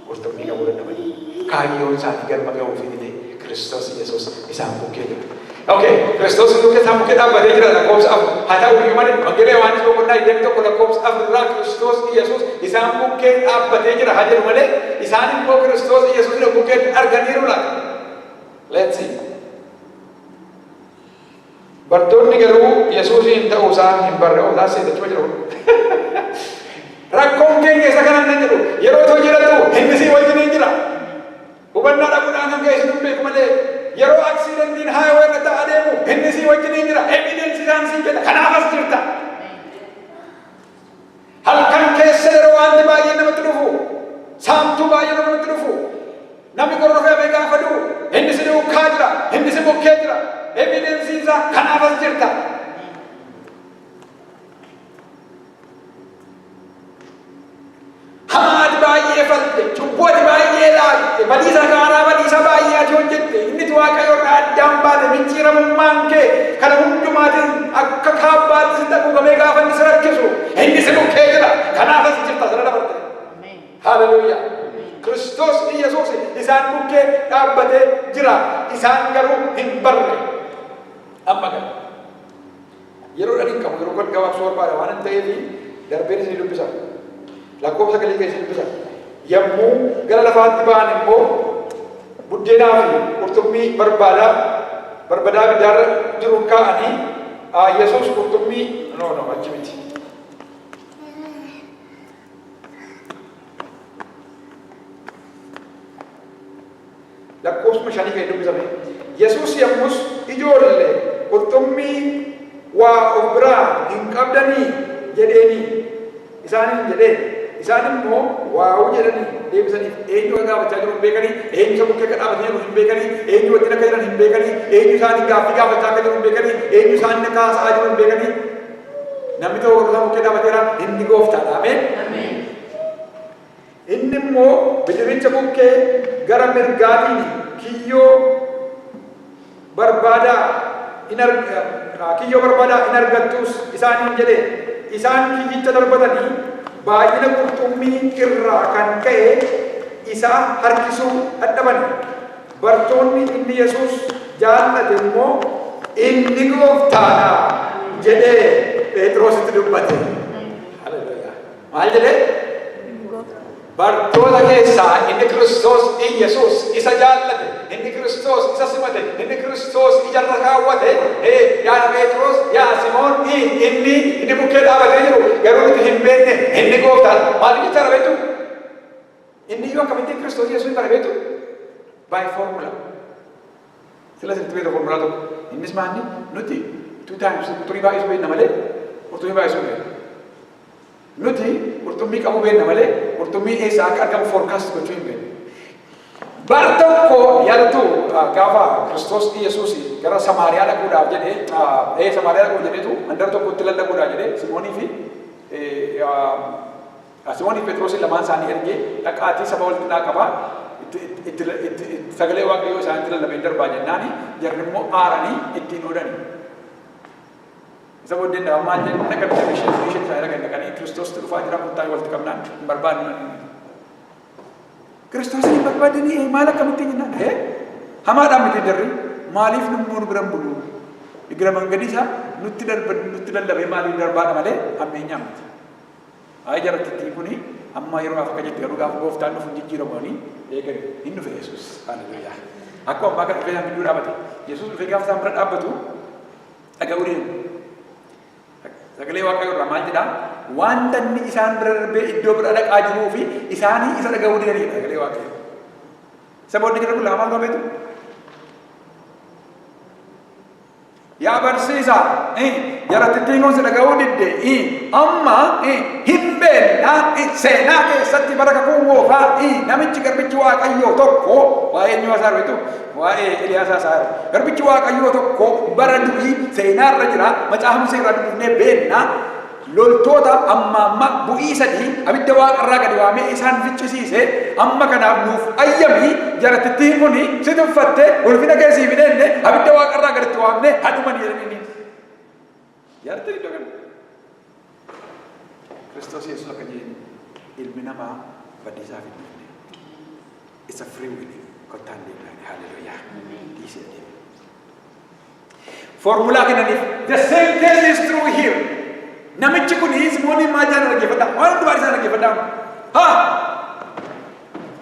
Qurxummii qabuu danda'anii kaayyoon isaanii galma ga'uu fi Kiristoos Yesuus isaan bukkee jira. Okay, Kiristoos bukkee isaan bukkee dhaabbatee jira lakkoofsa afur. Haa ta'u iyyuu malee wangeela Yohaannis boqonnaa 21 lakkoofsa afur irraa Kiristoos Yesuus isaan bukkee dhaabbatee jira haa jedhu malee isaan immoo Kiristoos Yesuus bukkee arganiiru laata. Let's see. Bartoonni garuu Yesuusiin ta'uusaa hin barre oolaa seetachuma jiru. Rakkoon keenya isa kanan nan jedhu yeroo too jedhatu inni sii wajjin jira. Hubannaa dhabuudhaan hanga isin beeku malee yeroo aksiidentiin haayawee irra ta'aa deemu inni sii wajjin jira. Evidensi isaan sii kenna kanaaf as jirta. Halkan keessa yeroo wanti baay'ee namatti dhufu saamtuu baay'ee namatti dhufu namni gorrofee gaafa du'u inni si duukaa jira inni si bukkee jira. Evidensi isaa kanaaf as jirta. Hamaati baay'ee falte, cubbooti baay'ee laalte, badiisa gaaraa badiisa baay'ee ati hojjette, inni Waaqayyo irraa addaan baate micciiramummaan kee kana hundumaatiin akka kaabbaatti si haguugamee gaafa inni si rakkisu, inni si bukkee jira. Kanaaf as jirta sana dabarte. Haleluuyaa. Kiristoos Yesuus isaan bukkee dhaabbatee jira. Isaan garuu hin barre. Amma kan yeroo dhaliin qabu yeroo kan gabaabsuu barbaada waan ta'eef darbeen isin dubbisa. Lakkoofsa galii keessa dubbisa. Yommuu gara lafaatti ba'an immoo buddeenaa fi qurxummii barbadaa biddaarra jiru kaa'anii Yesuus qurxummii achi miti. Lakkoofsuma 5 kan dubbisame. Yesuus yommus ijoollee qurxummii waa of biraa hin qabdanii jedheeni isaaniin jedhee isaan immoo waa'uu jedhanii deebisaniif eenyu gaafachaa jiru hin beekanii eenyu isa bukkee dhaabatanii jiru hin beekanii eenyu wajjin akka jiran hin beekanii eenyu isaanii gaaffii gaafachaa akka jiru hin beekanii eenyu isaanii akka haasa'aa jiru hin beekanii namni tokko isa bukkee dhaabateera inni gooftaadha. Ameen. Inni immoo bidiricha bukkee gara mirgaatiin kiyyoo barbaadaa in argattus isaaniin jedhe isaan kiyyicha darbatanii baay'ina qurxummii irraa kan ka'e isa harkisuu dadhaban. Bartoonni inni Yesuus jaallate immoo inni gooftaadha jedhee Phexrositti dubbate. Haleluuyaa. Maal jedhee? Bartoota keessaa inni Kiristoos Yesuus isa jaallate, inni Kiristoos isa simate, inni Kiristoos ijarra kaawwate, yaa Phexros, yaa Simoon, inni bukkee dhaabatee jiru garuu itti hin beekne inni gooftaadha. Maaliif jecha beektu? Inni yoo akkamittiin Kiristoos Yesuus bara beektu? By formula. Sila sitti beektu formulaa tokko. Innis maanni nuti 2 times qurxummii baay'isuu beekna malee qurxummii baay'isuu beekna. Nuti qurxummii qabu beekna malee qurxummii eessaa akka argamu forecast gochuu hin beeknu. Bara tokko yaadatu gaafa Kiristoos Yesuus gara Samaariyaa dhaquudhaaf jedhee Samaariyaa dhaquu jedheetu mandara tokkotti lallaquudhaaf jedhee Simoonii fi Phexrosin lamaan isaanii ergee dhaqaatii saba walitti qabaa sagalee Waaqayyoo isaanitti lallabee darbaa jennaani jarri immoo aaranii ittiin oolanii. Isa booddeen maal jedhu naga mishin isaanii kan dhaqanii Kiristoos dhufaa jira kutaa walitti qabnaan hin barbaadnu. Kiristoos hin barbaadanii maal akkamitti jennaan hamaadhaan miti jarri maaliif nu biran bulu egira mangadiisa nutti lallabee maaliif darbaadha malee ammeenyaa miti. Haa jarattii kuni amma yeroo akka jetti garuu gaafa gooftaan dhufu jijjiiramooni eegale hin dhufe Yesuus. Haleluuyaa. Akkuma abbaa kan dhufee isaan gidduu dhaabate Yesuus dhufee gaafa isaan bira dhaabbatu dhaga'uu deemu. Sagalee Waaqayyoo irraa maal jedhaa? Wanta inni isaan bira darbee iddoo bira dhaqaa jiruu fi isaanii isa dhaga'uu didanidha sagalee Waaqayyoo. Isa booddee jira kun lamaan beektu. Yaa barsiisaa jaratittiin kun si dhaga'uu didde amma hin beekna seenaa keessatti bara kakuu moofaa namichi garbichi Waaqayyoo tokko waa'ee eenyu haasaa beektu? Waa'ee Eliyaas haasaa garbichi Waaqayyoo tokko bara durii seenaarra jira macaafa Musee irraa dubbifnee beekna loltoota amma bu'ii sadii abidda waaqarraa gadi waamee isaan ficcisiise amma kanaaf nuuf ayyami jaratittiin kun si tuffatte ulfina keessii fidenne abidda waaqarraa gaditti waamne hadhuma ni Yaadatti iddoo kana. Kiristoos Yesuus akka jedhe ilmi namaa badiisaaf hin dhufne. It's a free will. Kottaan deebi'anii hallelujah. Dhiisee deebi'e. Formulaa kennaniif the same case is true here. Namichi kun Simooniin maal jedhan dhaggeeffadhaa? Waan hundumaa isaan dhaggeeffadhaa?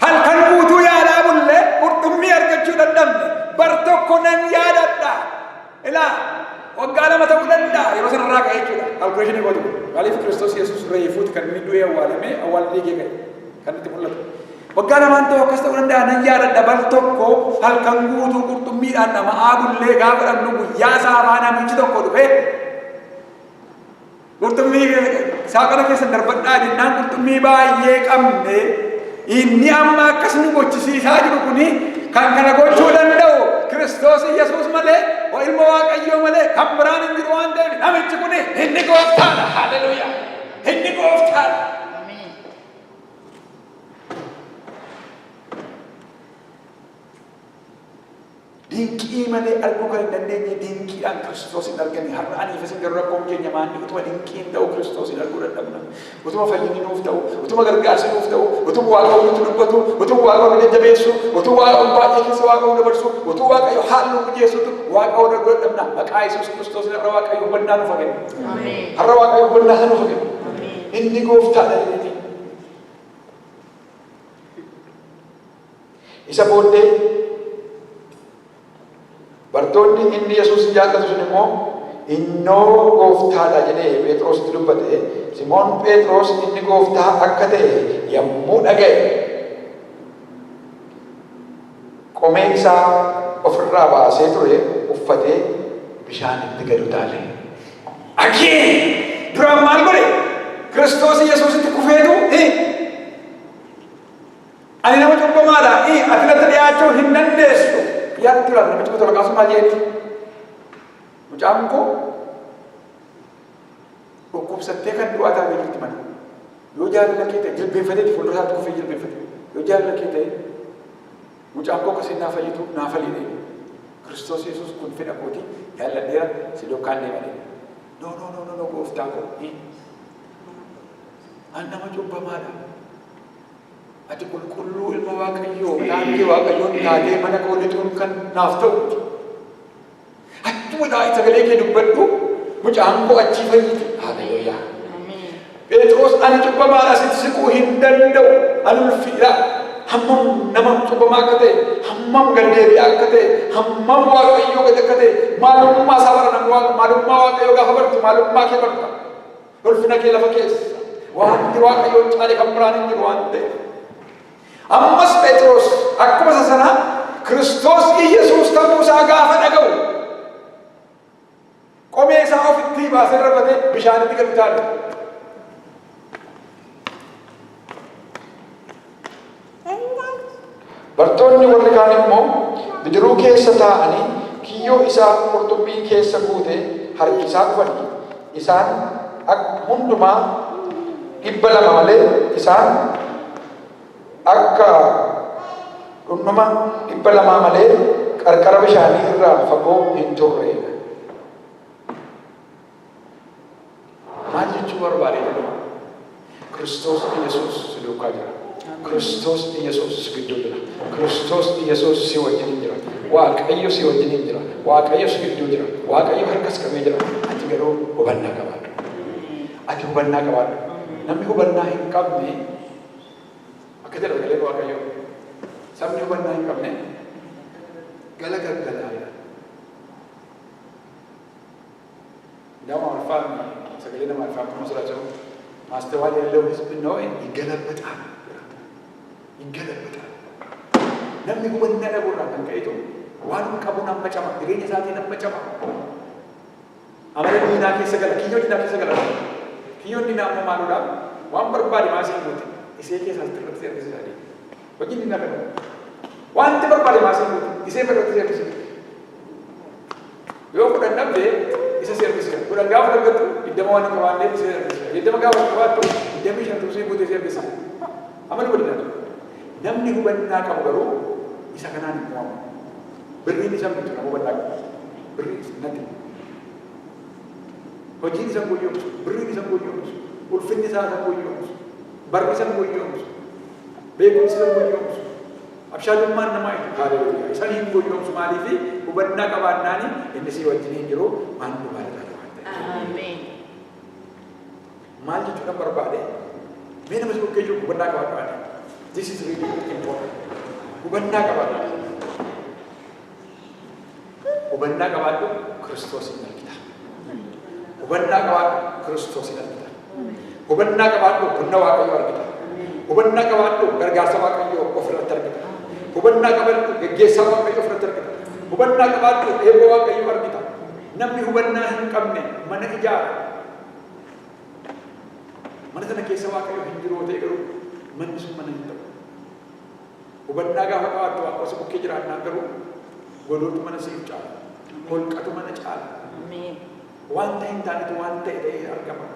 Halkan guutuu yaalaa bullee qurxummii argachuu dadhabne bar tokko nan yaadadha. Ilaa waggaa lama ta'uu danda'a yeroo sanarraa ka'e jechuudha. Kalkuleeshinii gootu. Maaliif Kiristoos Yesuus reefuuti kan inni du'ee awwaalamee awwaalli dhiigee ka'e kan itti mul'atu. Waggaa lamaan ta'uu akkas ta'uu danda'a nan yaadadha bar tokko halkan guutuu qurxummiidhaan nama aagullee gaafa dhannu guyyaa saafaa namichi tokko dhufee qurxummii saaqana keessa darbadhaa jennaan qurxummii baay'ee qabne inni amma akkas nu gochisiisaa jiru kuni kan kana gochuu danda'u Kiristoos Yesuus malee ilma Waaqayyoo malee kan biraan hin jiru waan ta'eef namichi kuni inni gooftaadha. Hallelujaa! Inni gooftaadha. Dinqii malee arguu kan hin dandeenye dinqiidhaan Kiristoos hin argine har'a aniif isin garuu rakkoon keenya maanni utuma dinqiin ta'u Kiristoos hin arguu dadhabna. Utuma fayyinni nuuf ta'u, utuma gargaarsi nuuf ta'u, utuma Waaqayyo nutti dubbatu, utuma Waaqayyo nu jajjabeessu, utuma Waaqayyo baay'ee keessa Waaqayyo dabarsu, utuma Waaqayyo haalli nu mijeessutu Waaqayyo nu arguu dadhabna. Maqaa Yesuus Kiristoos har'a Waaqayyo hubannaa nuuf kenna. Har'a Waaqayyo hubannaa nuuf kenna. Inni gooftaadha jedhanii. Isa booddee bartoonni inni Yesuus jaallatu sun immoo innoo gooftaadha jedhee Phexrositti dubbate. Simoon Phexros inni gooftaa akka ta'e yommuu dhaga'e qomee isaa ofirraa baasee ture uffatee bishaanitti gad utaale. Akii duraan maal godhe? Kiristoos Yesuusitti kufeetu ani nama cubbamaadha ati natti dhiyaachuu hin dandeessu. Yaadatti laata namichi kun maqaan maal jedhu? Mucaan koo dhukkubsattee kan du'aa taatee jirti mana. Yoo jaalala kee ta'e jilbeenfatee fuuldura isaatti kufee jilbeenfate. Yoo jaalala kee ta'e mucaan koo akkasiin naa fayyitu naa fayyine. Kiristoos Yesuus kun fedha kooti jaalladheera si dokkaan deemanii. No gooftaa koo. An nama cubbamaadha. Ati qulqulluu ilma Waaqayyoo naannoo Waaqayyoon taatee mana koo lixuun kan naaf ta'u. Achuma taa'ee sagalee kee dubbadhu mucaan koo achii fayyite. Hallelujaa. Phexros ani cubbamaadha sitti siquu hin danda'u. Ani ulfiidha. Hammam nama cubbamaa akka ta'e, hammam gaddeebi'aa akka ta'e, hammam Waaqayyoo gad akka ta'e, maalummaa isaa baran maalummaa Waaqayyoo gaafa bartu maalummaa kee barta. Ulfina kee lafa keessa. Wanti Waaqayyoon caale kan biraan hin jiru waan ta'eef. Ammas Phexros akkuma isa sana Kiristoos Yesuus ta'uu isaa gaafa dhaga'u qomee isaa ofitti baasee darbatee bishaanitti gad utaale. Bartoonni warri kaan immoo bidiruu keessa taa'anii kiyyoo isaa qurxummii keessa guutee harkisaa dhufanii isaan hundumaa 200 malee isaan akka dhundhuma 200 malee qarqara bishaanii irraa fagoo hin turre. Maal jechuu barbaade jedhu Kiristoos Yesuus si duukaa jira. Kiristoos Yesuus si gidduu jira. Kiristoos Yesuus si wajjin jira. Waaqayyo si wajjin jira. Waaqayyo si gidduu jira. Waaqayyo harkas qabee jira. Ati garuu hubannaa qabaadhu. Ati hubannaa qabaadhu. Namni hubannaa hin qabne akka jedha galee Waaqayyo sabni hubannaa hin qabne gala galgalaadha. Nama alfaan sagalee nama alfaan kuma siraachamu ማስተዋል ያለው ህዝብ ነው ይገለበጣል ይገለበጣል namni hubannaa dhabuurraa kan ka'etu waan qabuun ammacama jireenya isaatiin ammacama amala diinaa keessa gala kiyyoo diinaa keessa gala kiyyoon diinaa ammoo maaludha waan barbaade maasii guute isee keessaa tirratti argisiisaa wajjin diinaa kana wanti barbaade maasii guute isee fedhatti argisiisa yoo fudhan dhabdee isa servisiya kudhan gaafa argattu iddama waan hin qabaanneef isee argisiisa iddama gaafa qabaattu iddamii shan tursii guute isee argisiisa amala godinaatu namni hubannaa qabu garuu isa kanaan hin moo'amu. Birriin isa miti nama hubannaa qabu. Birriin natti. hojiin isa guyyoomsu, birriin isa guyyoomsu, ulfinni isaa isa guyyoomsu, barri isa guyyoomsu, beekumsi isa guyyoomsu, abshaalummaan namaa haaleluyyaa isa hin guyyoomsu maaliifi hubannaa qabaannaani inni si wajjin hin jiru waan dhugaa irraa qabaata. Ameen. Maal jechuudha barbaade? Mee nama si bukkee jiru hubannaa qabaadha. This is really important. Hubannaa qabaadha. Hubannaa qabaadhu Kiristoosin argita. Hubannaa qabaadhu Kiristoosin argita. Hubannaa qabaadhu humna Waaqayyoo argita. Hubannaa qabaadhu gargaarsa Waaqayyoo ofirratti argita. Hubannaa qabaadhu geggeessaa Waaqayyoo ofirratti argita. Hubannaa qabaadhu eebba Waaqayyoo argita. Namni hubannaa hin qabne mana ijaara. Mana sana keessa Waaqayyoo hin jiru ta'e garuu manni sun mana hin ta'u. Hubannaa gaafa qabaattu Waaqa si bukkee jiraannaan garuu godootu mana siif caala. Holqatu mana caala. Wanta hin taanetu waan ta'e ta'ee argama.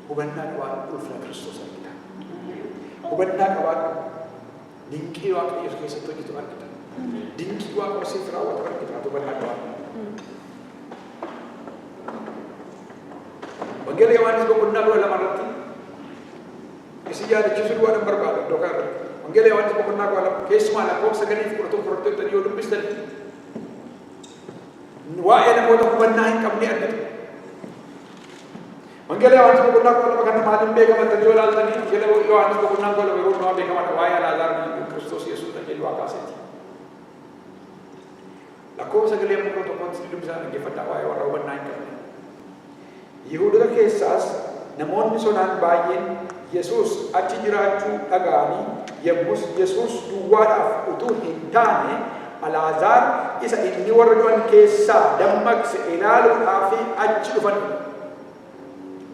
Hubannaa qabaadhu ulfina Kiristoos argita. Hubannaa qabaadhu dinqii Waaqayyoo keessatti hojjetu argita. Dinqii Waaqayyoo siif raawwatu argita. Hubannaa qabaadhu. Wangeela Yohaannis boqonnaa 12 irratti isin yaadachiisuu waan barbaadu iddoo kana irratti. Wangeela Yohaannis boqonnaa 12 keessumaa lakkoofsa 9:11 yoo dubbistan waa'ee namoota hubannaa hin qabne argitu. Wangeela Yohaannis boqonnaa 12 kan maaliin beekaman yoo ilaaltanii Wangeela Yohaannis boqonnaa 12 yeroo nama beekaman waa'ee Alaazaar Kiristoos Yesuus jedhu Waaqaaseeti. Lakkoofsa 9:11 dubbisaa dhaggeeffadhaa waa'ee warra hubannaa hin qabne. Yihuudoota keessaas namoonni sonaan baay'een Yesuus achi jiraachuu dhaga'anii yommus Yesuus duwwaadhaaf utuu hin taane Alaazaar isa inni warra du'an keessaa dammaqse ilaaluudhaaf achi dhufan.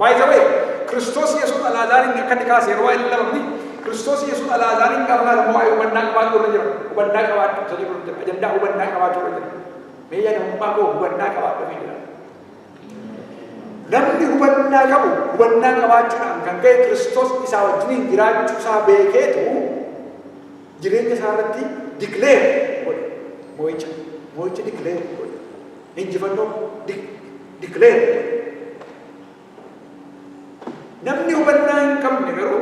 By the way, Kiristoos Yesuus Alaazaarin akka inni kaase yeroo inni lamni Kiristoos Yesuus Alaazaarin gaafa lamu waa'ee hubannaa qabaachuu irra jira. Hubannaa qabaachuu isa jiru jira. Ajandaa hubannaa qabaachuu irra jira. Mee yaadamummaa koo hubannaa qabaachuu jira. Namni hubannaa qabu hubannaa qabaachuudhaan kan ka'e Kiristoos isaa wajjin jiraachuu isaa beekeetu jireenya isaa irratti dikleer godhe. Moo'icha dikleer godhe. Injifannoo dikleer godhe. Namni hubannaa hin qabne garuu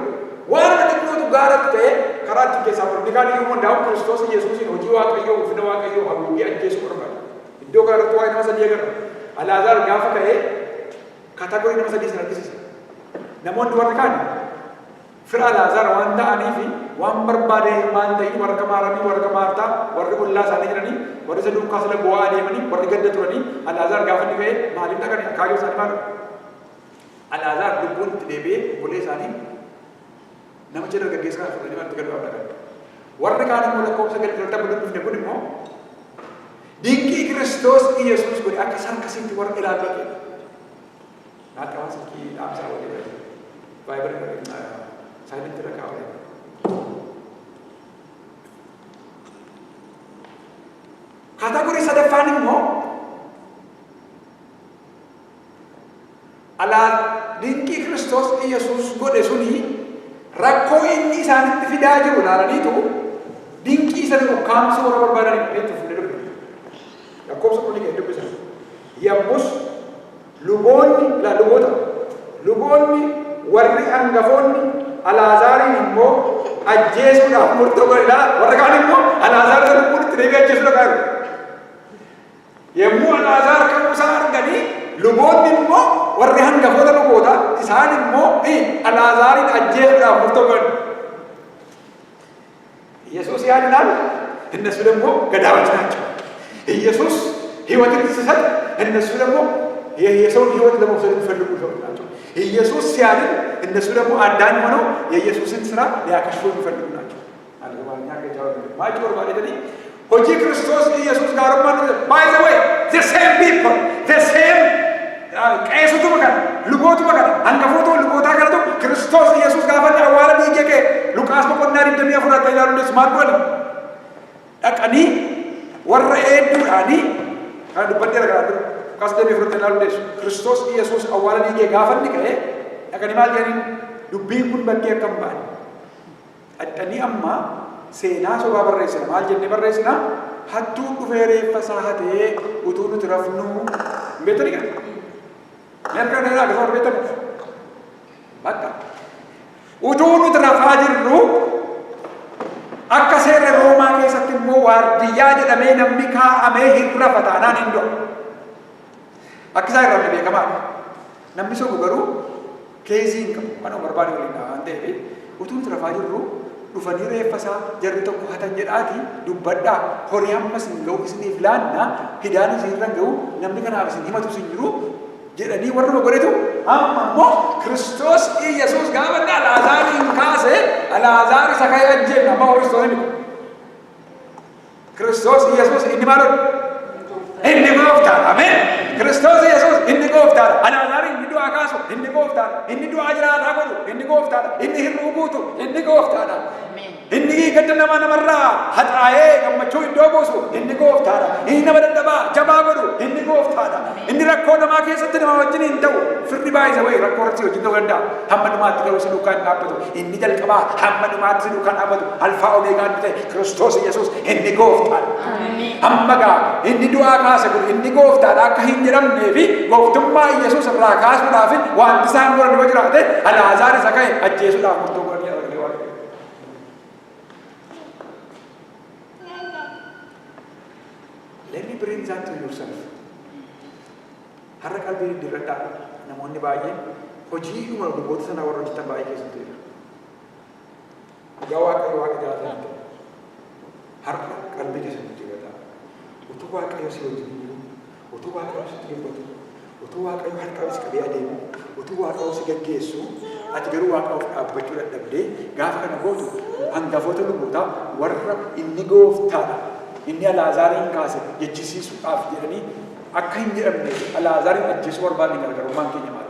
waan xiqqootu gaaratti ta'e karaa itti keessaa barbaadu kan iyyuu hundaa'u Kiristoos Yesuusiin hojii Waaqayyoo ulfina Waaqayyoo haguugee ajjeesuu barbaada. Iddoo kanarratti waa'ee nama sadii agarra. Alaazaar gaafa ka'ee kategorii nama sadii sana argisiisa. Namoonni warri kaan fira Alaazaar waan ta'anii fi waan barbaade waan ta'ii warra Maaramii, warra Maartaa, warri ollaa isaanii jiranii, warri isa duukaa sila bu'aa adeemanii, warri gadda turanii, Alaazaar gaafa inni ka'ee maaliif dhaqanii kaayyoo isaanii maal? Alaazaar lubbuun itti deebi'ee obbolee isaanii namicha dargaggeessa kana fudhanii waan itti gad dhaqan. Warri kaan immoo lakkoofsa gadi irratti abboonni dhufne kun immoo dinqii Kiristoos Yesuus godhe akka isaan akkasitti warra ilaaluu kenna. Naaqawaan silkii dhaamsaa walii galee baay'ee saayinatti irra kaa'ame. Kategorii sadaffaan immoo dinqii Kiristoos Yesuus godhe suni rakkoo inni isaanitti fidaa jiru ilaalaniitu dinqii sana ukkaamsuu warra barbaadaniif itti fuudhee dubbe. Lakkoofsa kuni kee dubbisa. Yommus luboonni warri hangafoonni Alaazaariin immoo ajjeesuudhaaf murtoo godhe. Warra kaan immoo Alaazaar isa lubbuun itti deebi'ee ajjeesuudha qabu. Yommuu Alaazaar ka'uu isaa arganii luboonni immoo warri hangafoota luboota isaan immoo Alaazaarin ajjeesuudhaaf murtoo godhe. Yesuus yaadinaan እነሱ ደግሞ ገዳዮች ናቸው። ኢየሱስ ሕይወትን ሲሰጥ እነሱ ደግሞ የሰውን ሕይወት ለመውሰድ የሚፈልጉ ሰዎች ናቸው። ኢየሱስ ሲያድን እነሱ ደግሞ አዳኝ ሆነው የኢየሱስን ስራ ሊያከሽፉ የሚፈልጉ ናቸው። አለማኛ ገጃው ማጭወር ማለት ነው። ሆጂ ክርስቶስ ኢየሱስ ጋር ማለት by the way the same people the same ቀይሱቱ በቃ ልቦቱ በቃ አንከፎቶ ልቦታ ጋርቶ ክርስቶስ ኢየሱስ ጋር ፈታ ዋላ ዲጄ ሉቃስ በቆናሪ እንደሚያፈራታ ይላሉ ደስ ማጥወል አቀኒ ወረ ኤዱራኒ አንድ በደረ ጋር ካስደሚ ፍርተ ይላሉ ደስ ክርስቶስ ኢየሱስ አዋላ ዲጄ ጋፈን ከ አቀኒ ማለት ዱቢን ኩን በከ ከማል አጠኒ አማ seenaa sobaa barreessina. Maal jennee barreessina? Hattuun dhufee reeffa isaa hatee utuu nuti rafnuu beektanii kana. Meerqa dheeraa akkasuma warra beektan. Bakka. Utuu nuti rafaa jirru akka seera Roomaa keessatti immoo waardiyyaa jedhamee namni kaa'amee hin rafa taanaan hin du'a. Akka isaa hin rafne beekamaadha. Namni sobu garuu keezii hin qabu. Kan barbaade waliin waan ta'eef utuu nuti rafaa jirru dhufanii reeffa isaa jarri tokko hatan jedhaati dubbadhaa horii hammas hin ga'u isiniif laanna hidaan isinirra hin ga'u namni kanaaf isin himatu isin jiru jedhanii warra godhetu amma immoo Kiristoos Yesuus gaafa Alaazaariin kaase Alaazaar isa ka'ee ajjeefna amma Kiristoos miti. Kiristoos Yesuus inni maalodha? Inni gooftaadha. Ameen. Kiristoos Yesuus inni gooftaadha. Alaazaar inni du'aa kaasu inni gooftaadha. Inni du'aa jiraataa godhu inni gooftaadha. Inni hir'uu guutu inni gooftaadha. Inni gadda namarraa haxaa'ee gammachuu iddoo buusu inni gooftaadha. Inni nama dadhabaa jabaa godhu inni gooftaadha. Inni rakkoo namaa keessatti nama wajjin hin ta'u firri baay'isa wayii rakkoo irratti wajjin ta'uu danda'a. Hamma dhumaatti garuu si duukaa hin dhaabbatu. Inni jalqabaa hamma dhumaatti si duukaa dhaabbatu. Alfaa omeegaan ta'e Kiristoos Yesuus inni gooftaadha. Hamma gaa inni du'aa kaase kun inni gooftaadha akka hin jedhamnee fi gooftummaa Yesuus irraa kaasuudhaaf wanti isaan godhan yoo jiraate Alaazaar isa ka'e ajjeesuudhaaf murtoo godhanii arganii waan. Let me bring that to yourself. Har'a qalbii dirradhaa namoonni baay'een hojiidhuma luboota sana warra hojjetan baay'ee keessatti jira. Dhugaa Waaqayyo Waaqa jaalatan ta'e har'a qalbii keessatti dirradhaa. Utuu Waaqayyo si wajjin jiru, utuu Waaqayyo sitti dubbatu, utuu Waaqayyo harka si qabee adeemu, utuu Waaqayyo si gaggeessu, ati garuu Waaqayyoof dhaabbachuu dadhabdee gaafa kana gootu hangafoota lubootaa warra inni gooftaadha. Inni Alaazaariin kaase jechisiisuudhaaf jedhanii akka hin jedhamne Alaazaariin ajjeesuu barbaadne garaagarummaan keenya maal?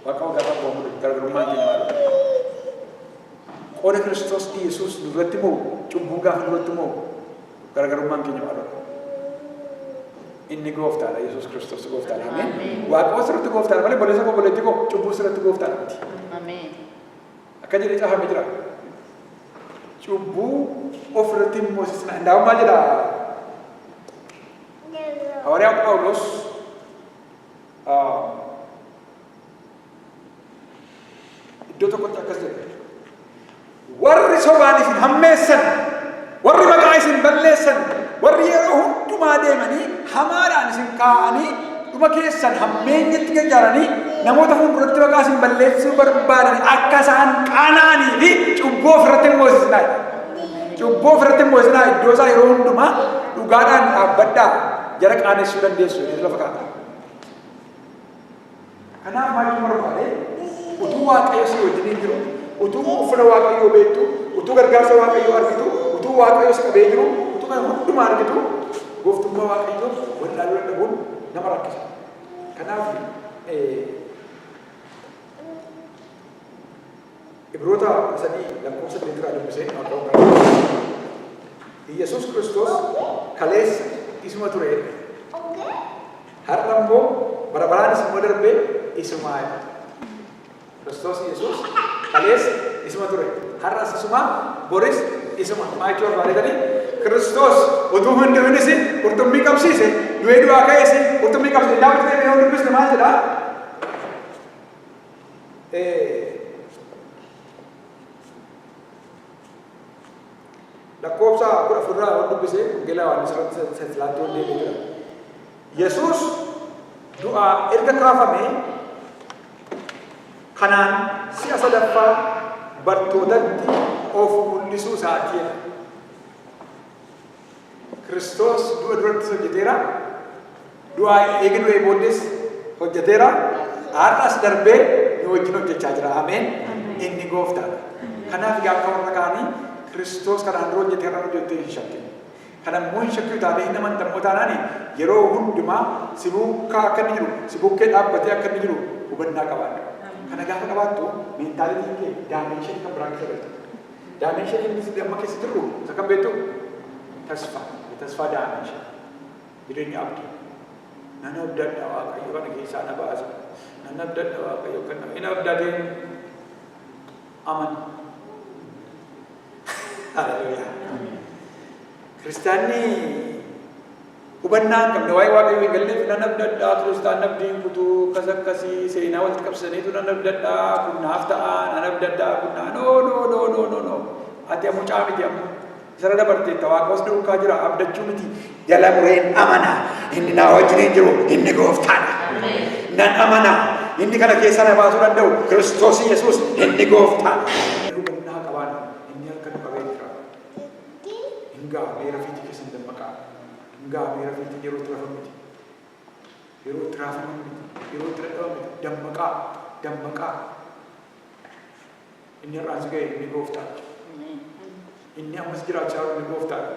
Waaqayyo gaafa boomu garaagarummaan keenya maal? Qooda Kiristoos Yesuus nurratti moo cubbuu gaafa nurratti moo garaagarummaan keenya maal? Inni gooftaadha. Yesuus Kiristoos gooftaadha. Ameen. Waaqayyo sirriitti gooftaadha malee boleessa koo boleetti koo cubbuu sirriitti gooftaadha miti. Ameen. Akka jedhee caafamee jira. Cubbuu ofirratti hin moosisna. Ndaa'u maal jedha? Hawaariyaan Phaawulos iddoo tokkotti akkas jedha. Warri sobaan isin hammeessan, warri maqaa isin balleessan, warri yeroo hundumaa deemanii hamaadhaan isin kaa'anii dhuma keessan hammeenyatti gargaaranii namoota fuulduratti maqaa isin balleessuu barbaadan akka isaan qaana'anii fi cubbuu ofirratti hin moosisnaa. Cubbuu ofirratti hin moosisnaa iddoo isaa yeroo hundumaa dhugaadhaan dhaabbadhaa jara qaanessuu dandeessu jedhee lafa kaa'a. Kanaaf maal barbaade utuu Waaqayyo si wajjin jiru, utuu uffata Waaqayyoo beektu, utuu gargaarsa Waaqayyoo argitu, utuu Waaqayyo si qabee jiru, utuu kana hundumaa argitu gooftummaa Waaqayyoo wallaaluu dadhabuun nama rakkisa. Kanaaf Ibroota 3:8 dubbisee Yesuus Kiristoos kaleessa isuma ture. Har'a immoo bara baraan isuma darbee isumaa. Kiristoos Yesuus kaleessa isuma ture. Har'as isuma, boris isuma. Maa jechuun barbaadanii Kiristoos utuu hundi hundisi qurxummii qabsiise du'ee du'aa ka'ees qurxummii qabsiise. Daawit ta'ee yoo dubbisne maal jedhaa? Lakkoofsa 14 waan dubbisee Wangeelaa Yohaannis irratti laatti waan deemee jira. Yesuus du'aa erga kaafamee kanaan si'a sadaffaa bartootatti of mul'isuu isaatiidha. Kiristoos du'a duratti hojjeteera. Du'aa eegi du'ee booddees hojjeteera. Har'as darbee nu wajjin hojjechaa jira. Ameen. Inni gooftaadha. Kanaaf akka warra kaanii Kiristoos kanaan dura hojjetee irraa hojjettee hin shakkin. Kana immoo hin shakkii taatee hin amantamuu taanaan yeroo hundumaa si buukaa akka inni jiru, si bukkee dhaabbatee akka inni jiru hubannaa qabaadha. Kana gaafa qabaattu meentaalitiin kee daamenshinii kan biraa keessa galta. Daamenshinii inni amma keessa jiru isa kan beektu tasfaa daamenshinii. Jireenya abdii. Nan abdadha Waaqayyo kana keessaa na baasa. Nan abdadha Waaqayyo kana hin abdateen amanu. Haleluyaa. Kiristaanni hubannaan qabne waa'ee waaqayyoo hin galleef nan abdadhaa Kiristaan abdiin kutuu akkas akkasii seenaa walitti qabsaniitu nan abdadhaa kun naaf ta'a nan abdadhaa kun no. Ati mucaa miti amma isarra dabarteetta Waaqos duukaa jira abdachuu miti jala mureen amana inni naa wajjin jiru inni gooftaadha. Nan amana inni kana keessa na baasuu danda'u Kiristoos Yesuus inni gooftaadha. Hubannaa qabaan inni harka nu qabee jira. Hingaa beera fiitii keessan dammaqaa. Hingaa beera fiitii yeroo itti rafamu miti. Yeroo itti raafamu miti. Yeroo itti dadhabamu miti. Dammaqaa. Inni har'aan si ga'e inni gooftaadha. Inni ammas jiraachaa jiru inni gooftaadha.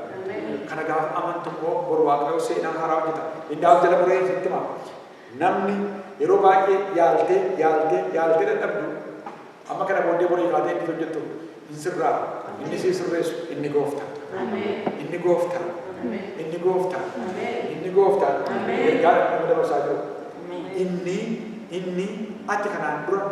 Kana gaafa amantu immoo boru waaqayyoo seenaa haaraa hojjeta. Inni haaf jala muree sitti hima. Namni yeroo baay'ee yaaltee dadhabdu amma kana booddee borii kaatee inni hojjettu hin sirraa inni si sirreessu inni gooftaadha. Inni gooftaadha. Ergaa nama dabarsaa jiru. Inni ati kanaan dura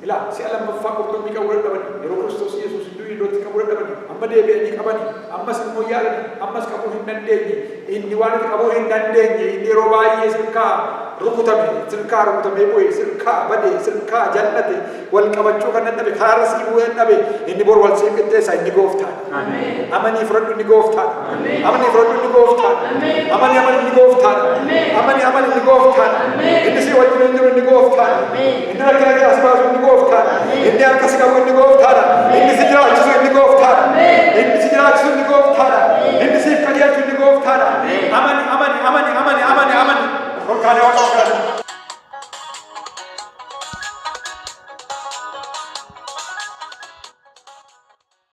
ilaa si'a lammaffaa qurxummii qabu dadhabani yeroo Kiristoos Yesuus iddoo iddootti qabu dadhabani amma deebi'anii qabani ammas immoo yaalani ammas qabuu hin dandeenye inni waan itti qabuu hin dandeenye inni yeroo baay'ee sirkaa rukutamee bu'e sirkaa badee sirkaa jannate wal qabachuu kan dadhabe karaarra sii bu'ee dadhabe inni bor wal siif qixxeessa inni gooftaadha. Amanii fudhadhu inni gooftaadha. Amanii inni gooftaadha. Inni si wajjin jiru inni gooftaadha. Inni rakkina kee as baasu inni gooftaadha. Inni harka si qabu inni gooftaadha. Inni si jiraachisu inni gooftaadha. Inni siif qajeelchu inni gooftaadha.